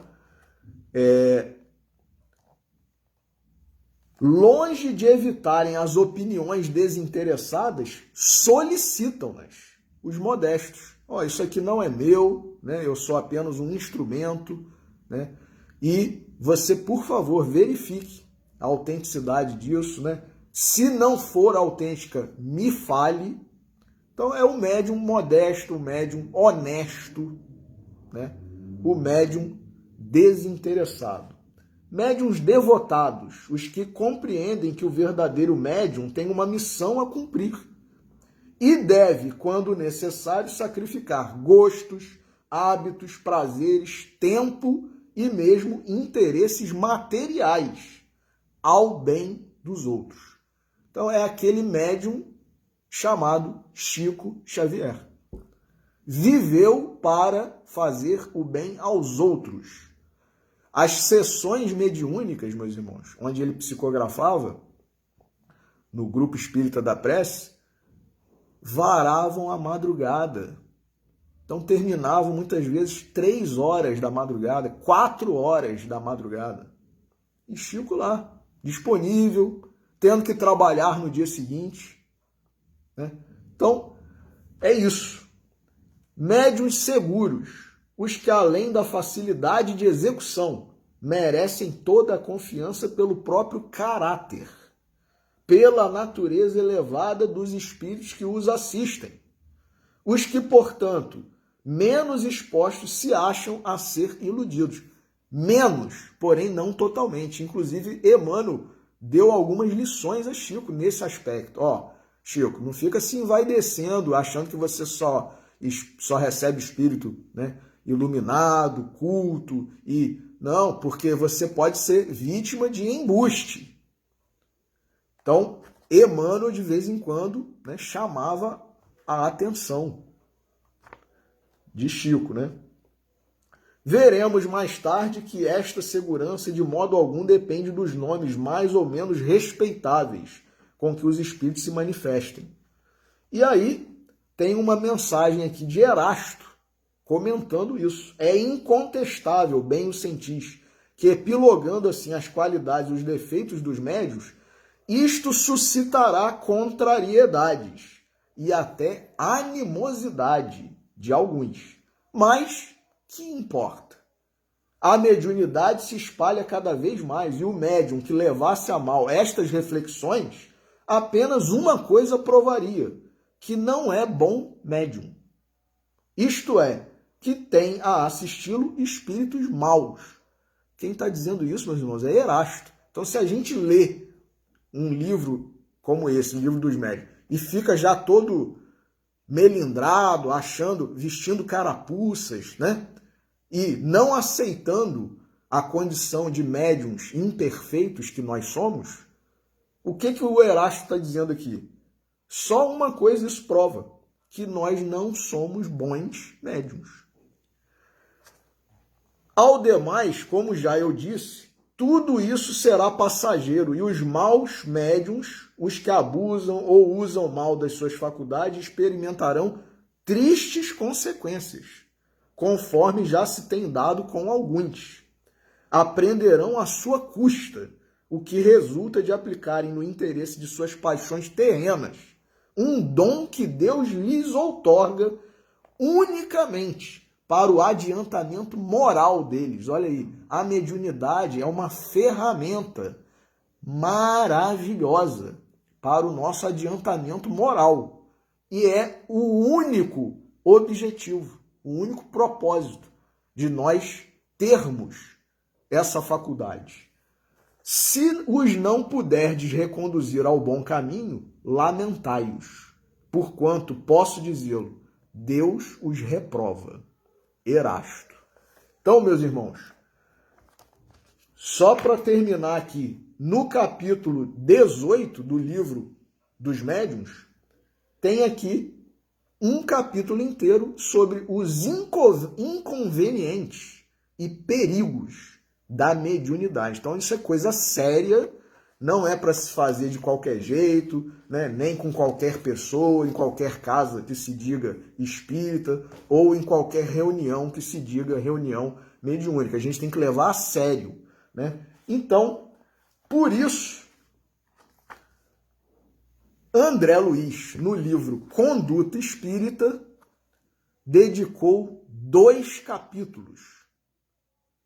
A: longe de evitarem as opiniões desinteressadas, solicitam-nas, os modestos. Isso aqui não é meu, né? Eu sou apenas um instrumento, né? E você, por favor, verifique a autenticidade disso, né? Se não for autêntica, me fale. Então é o médium modesto, o médium honesto, né? O médium desinteressado. Médiuns devotados, os que compreendem que o verdadeiro médium tem uma missão a cumprir e deve, quando necessário, sacrificar gostos, hábitos, prazeres, tempo e mesmo interesses materiais ao bem dos outros. Então é aquele médium chamado Chico Xavier. Viveu para fazer o bem aos outros. As sessões mediúnicas, meus irmãos, onde ele psicografava, no Grupo Espírita da Prece, varavam a madrugada. Então terminavam muitas vezes 3 horas da madrugada, 4 horas da madrugada. E Chico lá, disponível, tendo que trabalhar no dia seguinte, né? Então, é isso. Médiuns seguros, os que além da facilidade de execução, merecem toda a confiança pelo próprio caráter, pela natureza elevada dos espíritos que os assistem. Os que, portanto, menos expostos se acham a ser iludidos. Menos, porém não totalmente. Inclusive, Emmanuel deu algumas lições a Chico nesse aspecto. Chico, não fica assim, vai descendo, achando que você só recebe espírito, né, iluminado, culto, e não, porque você pode ser vítima de embuste. Então, Emmanuel, de vez em quando, né, chamava a atenção. de Chico, né? Veremos mais tarde que esta segurança de modo algum depende dos nomes mais ou menos respeitáveis com que os espíritos se manifestem. E aí tem uma mensagem aqui de Erasto comentando isso. É incontestável, bem o sentis, que epilogando assim as qualidades e os defeitos dos médiuns, isto suscitará contrariedades e até animosidade de alguns. Mas que importa? A mediunidade se espalha cada vez mais e o médium que levasse a mal estas reflexões, apenas uma coisa provaria, que não é bom médium. Isto é, que tem a assisti-lo espíritos maus. Quem está dizendo isso, meus irmãos, é Erasto. Então, se a gente lê um livro como esse, o Livro dos Médiuns, e fica já todo melindrado, vestindo carapuças, né? E não aceitando a condição de médiuns imperfeitos que nós somos, o que o Erasto está dizendo aqui? Só uma coisa isso prova, que nós não somos bons médiuns. Ao demais, como já eu disse, tudo isso será passageiro e os maus médiuns, os que abusam ou usam mal das suas faculdades, experimentarão tristes consequências, conforme já se tem dado com alguns. Aprenderão à sua custa o que resulta de aplicarem no interesse de suas paixões terrenas um dom que Deus lhes outorga unicamente para o adiantamento moral deles. Olha aí, a mediunidade é uma ferramenta maravilhosa para o nosso adiantamento moral. E é o único objetivo, o único propósito de nós termos essa faculdade. Se os não puderdes reconduzir ao bom caminho, lamentai-os, porquanto posso dizê-lo, Deus os reprova. Erasto. Então, meus irmãos, só para terminar aqui, no capítulo 18 do Livro dos Médiuns, tem aqui um capítulo inteiro sobre os inconvenientes e perigos da mediunidade. Então, isso é coisa séria, não é para se fazer de qualquer jeito, né? Nem com qualquer pessoa, em qualquer casa que se diga espírita, ou em qualquer reunião que se diga reunião mediúnica. A gente tem que levar a sério, né? Então, por isso, André Luiz, no livro Conduta Espírita, dedicou 2 capítulos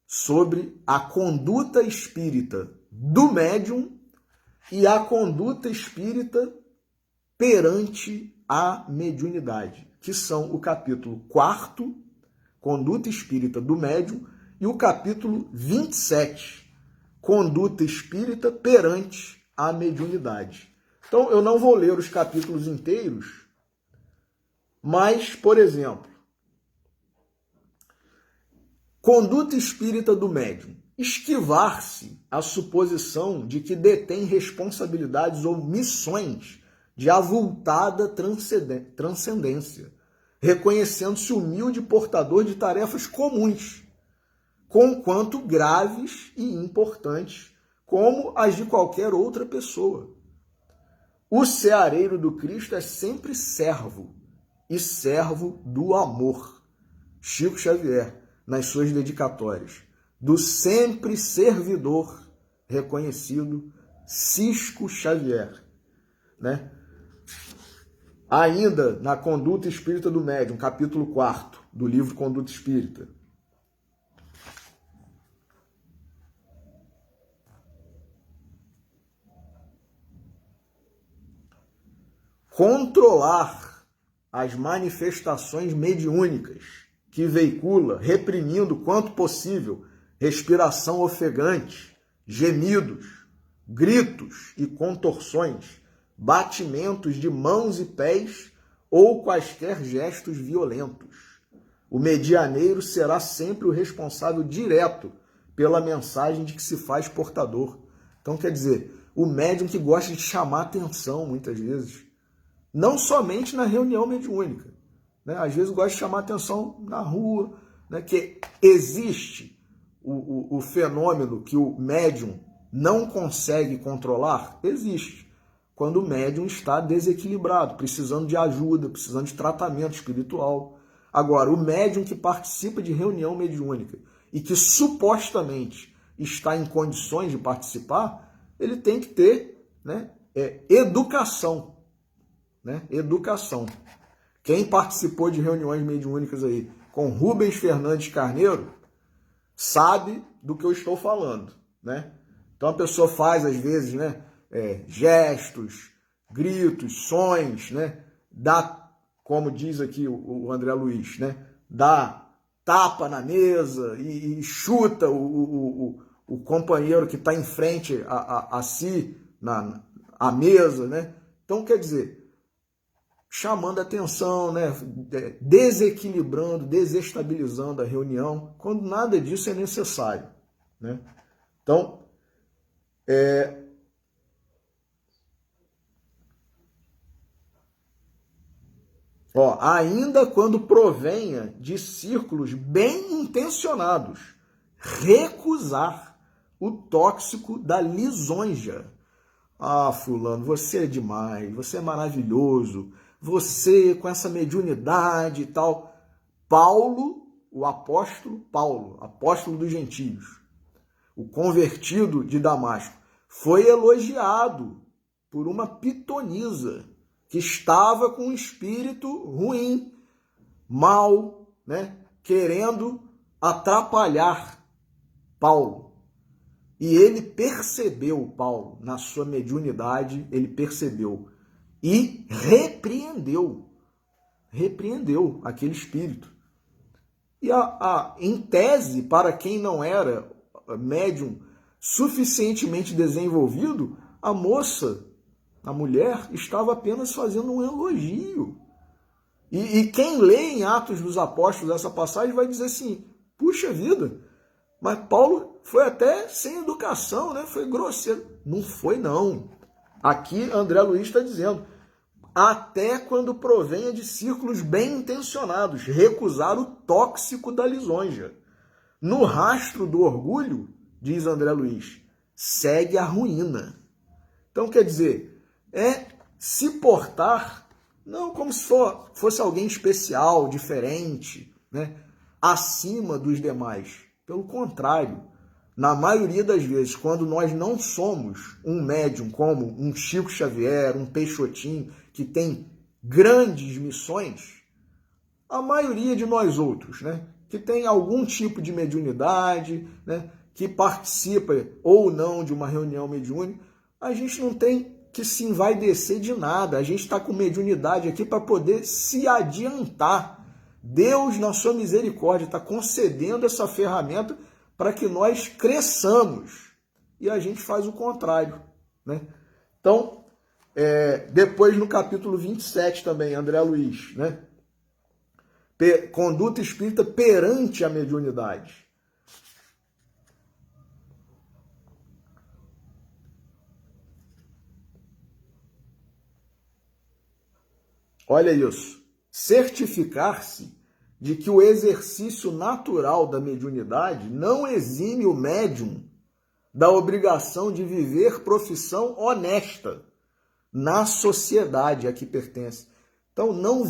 A: sobre a conduta espírita do médium e a conduta espírita perante a mediunidade, que são o capítulo 4, Conduta Espírita do Médium, e o capítulo 27, Conduta Espírita perante a mediunidade. Então, eu não vou ler os capítulos inteiros, mas, por exemplo, Conduta Espírita do Médium. Esquivar-se a suposição de que detém responsabilidades ou missões de avultada transcendência, reconhecendo-se humilde portador de tarefas comuns, conquanto graves e importantes, como as de qualquer outra pessoa. O seareiro do Cristo é sempre servo, e servo do amor. Chico Xavier, nas suas dedicatórias. Do sempre servidor reconhecido Cisco Xavier, né? Ainda na Conduta Espírita do Médium, capítulo 4 do livro Conduta Espírita. Controlar as manifestações mediúnicas que veicula, reprimindo quanto possível, respiração ofegante, gemidos, gritos e contorções, batimentos de mãos e pés ou quaisquer gestos violentos. O medianeiro será sempre o responsável direto pela mensagem de que se faz portador. Então, quer dizer, o médium que gosta de chamar atenção, muitas vezes, não somente na reunião mediúnica, né? Às vezes gosta de chamar atenção na rua, né? Que existe o fenômeno que o médium não consegue controlar, existe. Quando o médium está desequilibrado, precisando de ajuda, precisando de tratamento espiritual. Agora, o médium que participa de reunião mediúnica e que supostamente está em condições de participar, ele tem que ter, né, educação. Né? Educação. Quem participou de reuniões mediúnicas aí com Rubens Fernandes Carneiro sabe do que eu estou falando. Né? Então a pessoa faz, às vezes, né, gestos, gritos, sons, né, dá, como diz aqui o André Luiz, né, dá tapa na mesa e chuta o companheiro que está em frente a si, a mesa, né? Então, quer dizer, chamando atenção, né? Desequilibrando, desestabilizando a reunião, quando nada disso é necessário, né? Então, ainda quando provenha de círculos bem intencionados, recusar o tóxico da lisonja. Ah, fulano, você é demais, você é maravilhoso, você com essa mediunidade e tal. Paulo, o apóstolo Paulo, apóstolo dos gentios, o convertido de Damasco, foi elogiado por uma pitonisa que estava com um espírito ruim, mal, né, querendo atrapalhar Paulo. E ele percebeu, Paulo, na sua mediunidade, ele percebeu e repreendeu aquele espírito. E em tese, para quem não era médium suficientemente desenvolvido, a moça, a mulher, estava apenas fazendo um elogio. E quem lê em Atos dos Apóstolos essa passagem vai dizer assim, puxa vida, mas Paulo foi até sem educação, né? Foi grosseiro. Não foi, não. Aqui André Luiz está dizendo, até quando provenha de círculos bem intencionados, recusar o tóxico da lisonja. No rastro do orgulho, diz André Luiz, segue a ruína. Então, quer dizer, se portar não como se fosse alguém especial, diferente, né? Acima dos demais. Pelo contrário, na maioria das vezes, quando nós não somos um médium como um Chico Xavier, um Peixotinho, que tem grandes missões, a maioria de nós outros, né, que tem algum tipo de mediunidade, né, que participa ou não de uma reunião mediúnica, a gente não tem que se envaidecer de nada. A gente está com mediunidade aqui para poder se adiantar. Deus, na sua misericórdia, está concedendo essa ferramenta para que nós cresçamos. E a gente faz o contrário, né? Então, depois no capítulo 27 também, André Luiz, né? Conduta espírita perante a mediunidade. Olha isso. Certificar-se de que o exercício natural da mediunidade não exime o médium da obrigação de viver profissão honesta na sociedade a que pertence. Então, não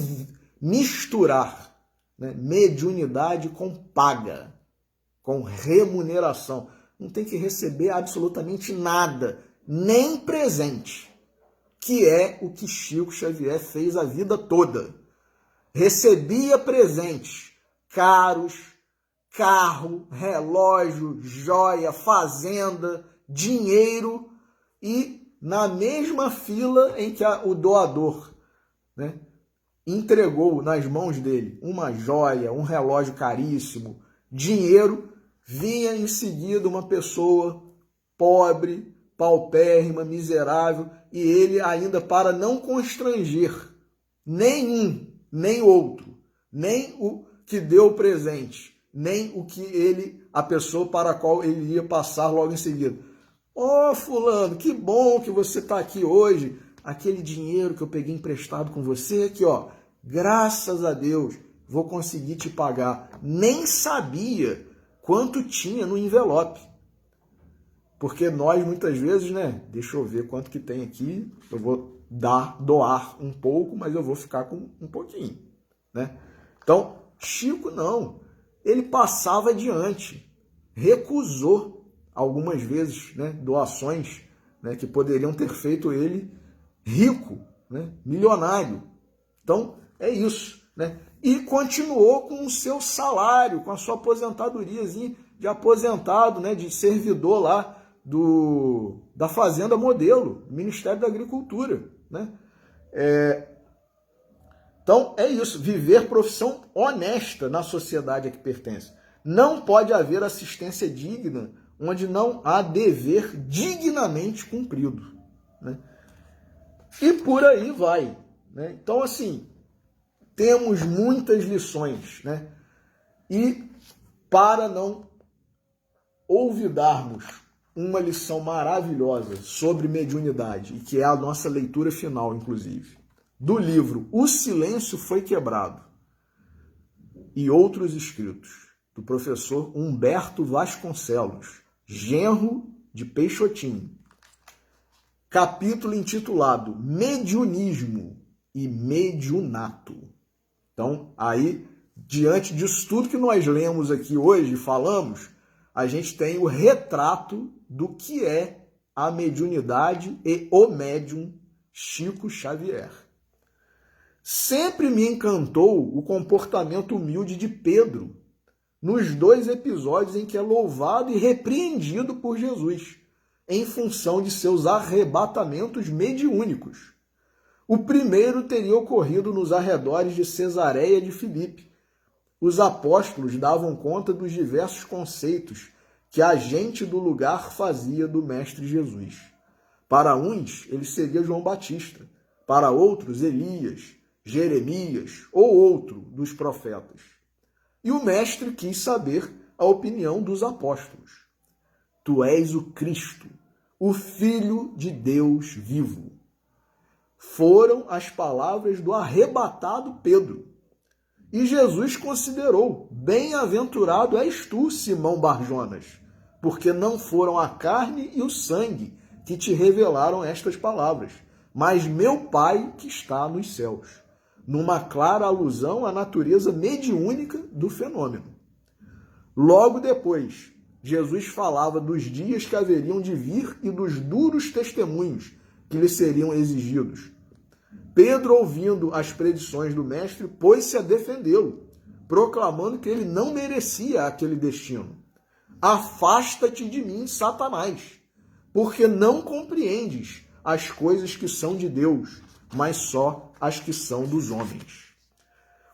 A: misturar, né, mediunidade com paga, com remuneração. Não tem que receber absolutamente nada, nem presente, que é o que Chico Xavier fez a vida toda. Recebia presentes caros, carro, relógio, joia, fazenda, dinheiro, e na mesma fila em que o doador, né, entregou nas mãos dele uma joia, um relógio caríssimo, dinheiro, vinha em seguida uma pessoa pobre, paupérrima, miserável, e ele ainda, para não constranger nenhum, nem outro, nem o que deu o presente, nem o que a pessoa para a qual ele ia passar logo em seguida. Fulano, que bom que você está aqui hoje. Aquele dinheiro que eu peguei emprestado com você, aqui, Graças a Deus, vou conseguir te pagar. Nem sabia quanto tinha no envelope. Porque nós, muitas vezes, né? Deixa eu ver quanto que tem aqui. Eu vou doar um pouco, mas eu vou ficar com um pouquinho, né? Então, Chico não. Ele passava adiante. Recusou algumas vezes, né, doações, né, que poderiam ter feito ele rico, né, milionário. Então, é isso, né? E continuou com o seu salário, com a sua aposentadoriazinha de aposentado, né, de servidor lá da Fazenda Modelo, Ministério da Agricultura, né? Então, é isso, viver profissão honesta na sociedade a que pertence. Não pode haver assistência digna onde não há dever dignamente cumprido, né? E por aí vai, né? Então, assim, temos muitas lições, né? E para não olvidarmos uma lição maravilhosa sobre mediunidade, e que é a nossa leitura final, inclusive, do livro O Silêncio Foi Quebrado e Outros Escritos, do professor Humberto Vasconcelos, genro de Peixotinho. Capítulo intitulado Mediunismo e Mediunato. Então, aí, diante disso tudo que nós lemos aqui hoje, falamos, a gente tem o retrato do que é a mediunidade e o médium Chico Xavier. Sempre me encantou o comportamento humilde de Pedro nos 2 episódios em que é louvado e repreendido por Jesus, em função de seus arrebatamentos mediúnicos. O primeiro teria ocorrido nos arredores de Cesareia de Filipe. Os apóstolos davam conta dos diversos conceitos que a gente do lugar fazia do Mestre Jesus. Para uns, ele seria João Batista, para outros, Elias, Jeremias ou outro dos profetas. E o Mestre quis saber a opinião dos apóstolos. Tu és o Cristo, o Filho de Deus vivo. Foram as palavras do arrebatado Pedro. E Jesus considerou: bem-aventurado és tu, Simão Barjonas, porque não foram a carne e o sangue que te revelaram estas palavras, mas meu Pai que está nos céus, numa clara alusão à natureza mediúnica do fenômeno. Logo depois, Jesus falava dos dias que haveriam de vir e dos duros testemunhos que lhe seriam exigidos. Pedro, ouvindo as predições do Mestre, pôs-se a defendê-lo, proclamando que ele não merecia aquele destino. Afasta-te de mim, Satanás, porque não compreendes as coisas que são de Deus, mas só as que são dos homens.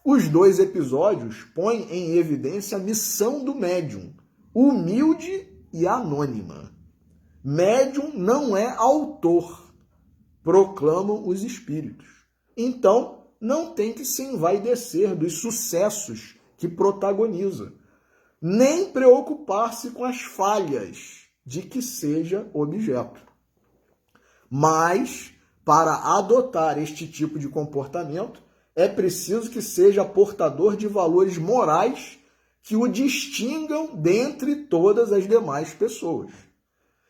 A: Os 2 episódios põem em evidência a missão do médium, humilde e anônima. Médium não é autor, proclamam os espíritos. Então, não tem que se envaidecer dos sucessos que protagoniza, nem preocupar-se com as falhas de que seja objeto. Mas, para adotar este tipo de comportamento, é preciso que seja portador de valores morais que o distingam dentre todas as demais pessoas.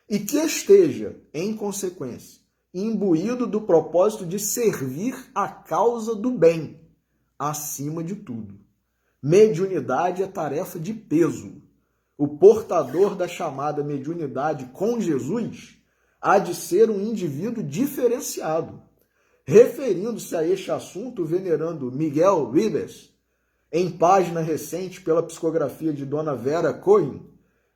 A: E que esteja, em consequência, imbuído do propósito de servir a causa do bem, acima de tudo. Mediunidade é tarefa de peso. O portador da chamada mediunidade com Jesus há de ser um indivíduo diferenciado. Referindo-se a este assunto, o venerando Miguel Ribes, em página recente pela psicografia de Dona Vera Cohen,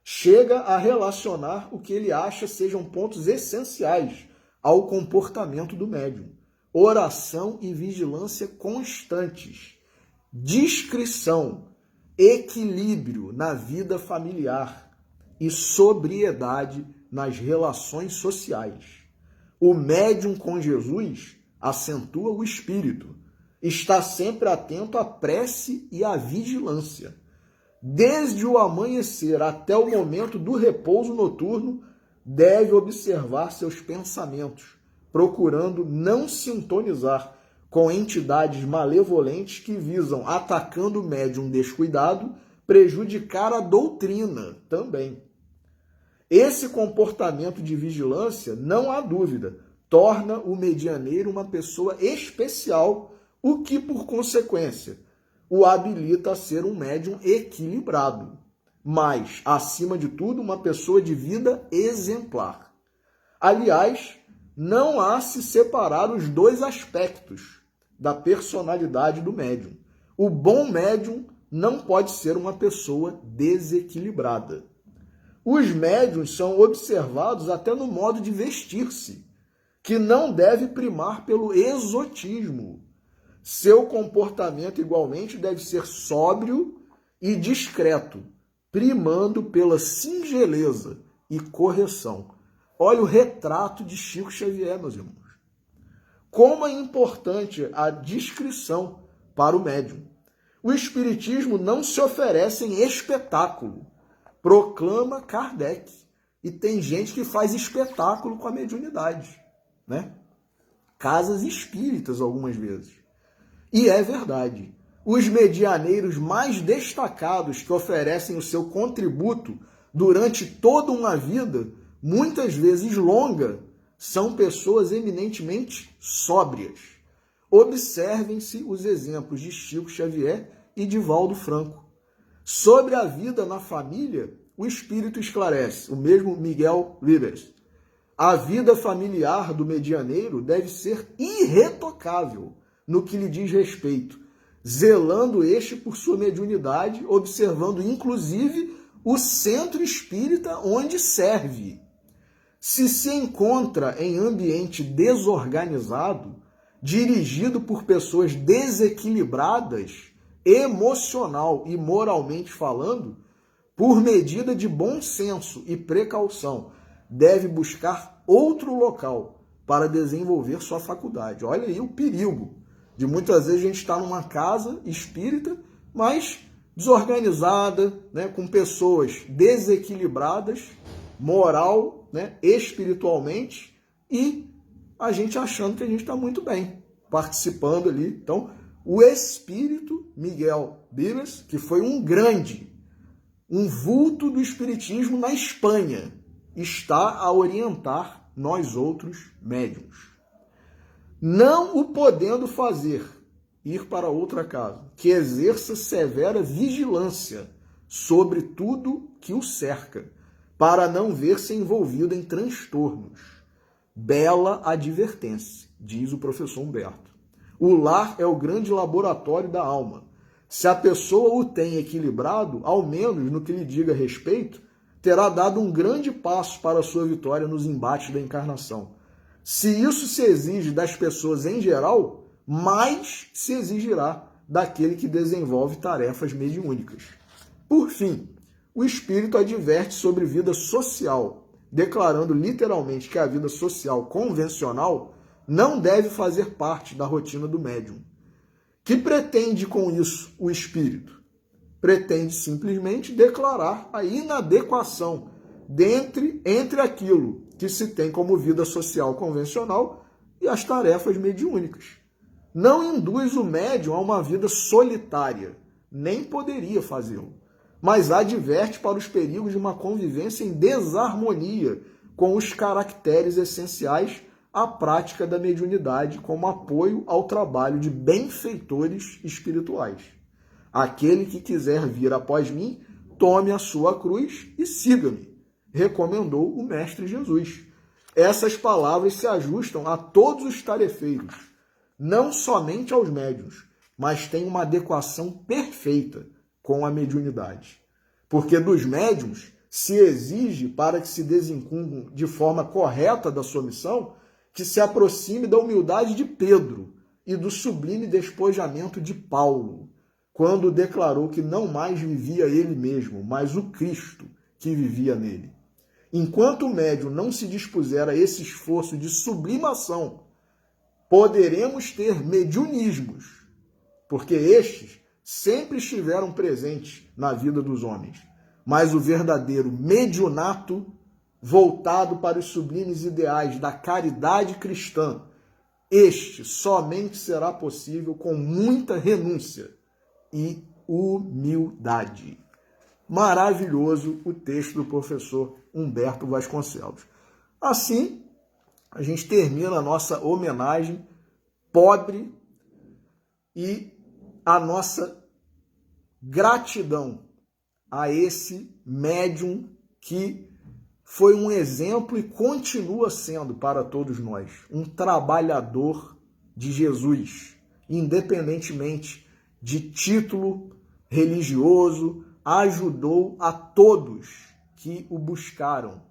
A: chega a relacionar o que ele acha sejam pontos essenciais ao comportamento do médium: oração e vigilância constantes, discrição, equilíbrio na vida familiar e sobriedade nas relações sociais. O médium com Jesus acentua o espírito, está sempre atento à prece e à vigilância. Desde o amanhecer até o momento do repouso noturno, deve observar seus pensamentos, procurando não sintonizar com entidades malevolentes que visam, atacando o médium descuidado, prejudicar a doutrina também. Esse comportamento de vigilância, não há dúvida, torna o medianeiro uma pessoa especial, o que, por consequência, o habilita a ser um médium equilibrado, mas, acima de tudo, uma pessoa de vida exemplar. Aliás, não há se separar os dois aspectos da personalidade do médium. O bom médium não pode ser uma pessoa desequilibrada. Os médiuns são observados até no modo de vestir-se, que não deve primar pelo exotismo. Seu comportamento, igualmente, deve ser sóbrio e discreto, primando pela singeleza e correção. Olha o retrato de Chico Xavier, meus irmãos. Como é importante a discrição para o médium. O espiritismo não se oferece em espetáculo, proclama Kardec. E tem gente que faz espetáculo com a mediunidade, né? Casas espíritas, algumas vezes. E é verdade. Os medianeiros mais destacados que oferecem o seu contributo durante toda uma vida, muitas vezes longa, são pessoas eminentemente sóbrias. Observem-se os exemplos de Chico Xavier e de Valdo Franco. Sobre a vida na família, o espírito esclarece, o mesmo Miguel Ribes. A vida familiar do medianeiro deve ser irretocável no que lhe diz respeito, zelando este por sua mediunidade, observando inclusive o centro espírita onde serve. Se encontra em ambiente desorganizado, dirigido por pessoas desequilibradas, emocional e moralmente falando, por medida de bom senso e precaução, deve buscar outro local para desenvolver sua faculdade. Olha aí o perigo de muitas vezes a gente estar numa casa espírita, mas desorganizada, né, com pessoas desequilibradas, moral, né, espiritualmente, e a gente achando que a gente está muito bem, participando ali. Então, o espírito Miguel Ribes, que foi um vulto do espiritismo na Espanha, está a orientar nós outros médiuns. Não o podendo fazer, ir para outra casa, que exerça severa vigilância sobre tudo que o cerca, para não ver-se envolvido em transtornos. Bela advertência, diz o professor Humberto. O lar é o grande laboratório da alma. Se a pessoa o tem equilibrado, ao menos no que lhe diga respeito, terá dado um grande passo para a sua vitória nos embates da encarnação. Se isso se exige das pessoas em geral, mais se exigirá daquele que desenvolve tarefas mediúnicas. Por fim, o Espírito adverte sobre vida social, declarando literalmente que a vida social convencional não deve fazer parte da rotina do médium. Que pretende com isso o Espírito? Pretende simplesmente declarar a inadequação entre aquilo que se tem como vida social convencional e as tarefas mediúnicas. Não induz o médium a uma vida solitária, nem poderia fazê-lo, mas adverte para os perigos de uma convivência em desarmonia com os caracteres essenciais à prática da mediunidade como apoio ao trabalho de benfeitores espirituais. Aquele que quiser vir após mim, tome a sua cruz e siga-me, recomendou o Mestre Jesus. Essas palavras se ajustam a todos os tarefeiros, não somente aos médiuns, mas têm uma adequação perfeita com a mediunidade. Porque dos médiuns se exige, para que se desincumbam de forma correta da sua missão, que se aproxime da humildade de Pedro e do sublime despojamento de Paulo, quando declarou que não mais vivia ele mesmo, mas o Cristo que vivia nele. Enquanto o médium não se dispuser a esse esforço de sublimação, poderemos ter mediunismos, porque estes sempre estiveram presentes na vida dos homens. Mas o verdadeiro mediunato, voltado para os sublimes ideais da caridade cristã, este somente será possível com muita renúncia e humildade. Maravilhoso o texto do professor Humberto Vasconcelos. Assim, a gente termina a nossa homenagem pobre e a nossa gratidão a esse médium que foi um exemplo e continua sendo para todos nós um trabalhador de Jesus, independentemente de título religioso, ajudou a todos que o buscaram.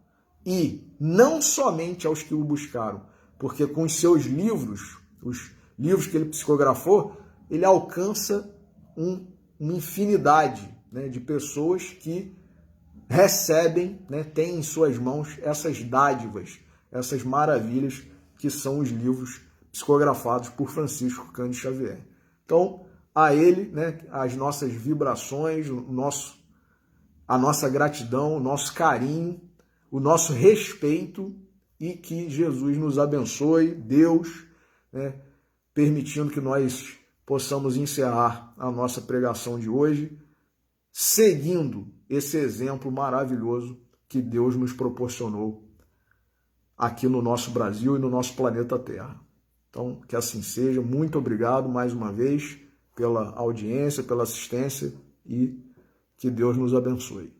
A: E não somente aos que o buscaram, porque com os seus livros, os livros que ele psicografou, ele alcança uma infinidade, né, de pessoas que recebem, né, têm em suas mãos essas dádivas, essas maravilhas que são os livros psicografados por Francisco Cândido Xavier. Então, a ele, né, as nossas vibrações, a nossa gratidão, o nosso carinho, o nosso respeito, e que Jesus nos abençoe, Deus, né, permitindo que nós possamos encerrar a nossa pregação de hoje, seguindo esse exemplo maravilhoso que Deus nos proporcionou aqui no nosso Brasil e no nosso planeta Terra. Então, que assim seja. Muito obrigado mais uma vez pela audiência, pela assistência, e que Deus nos abençoe.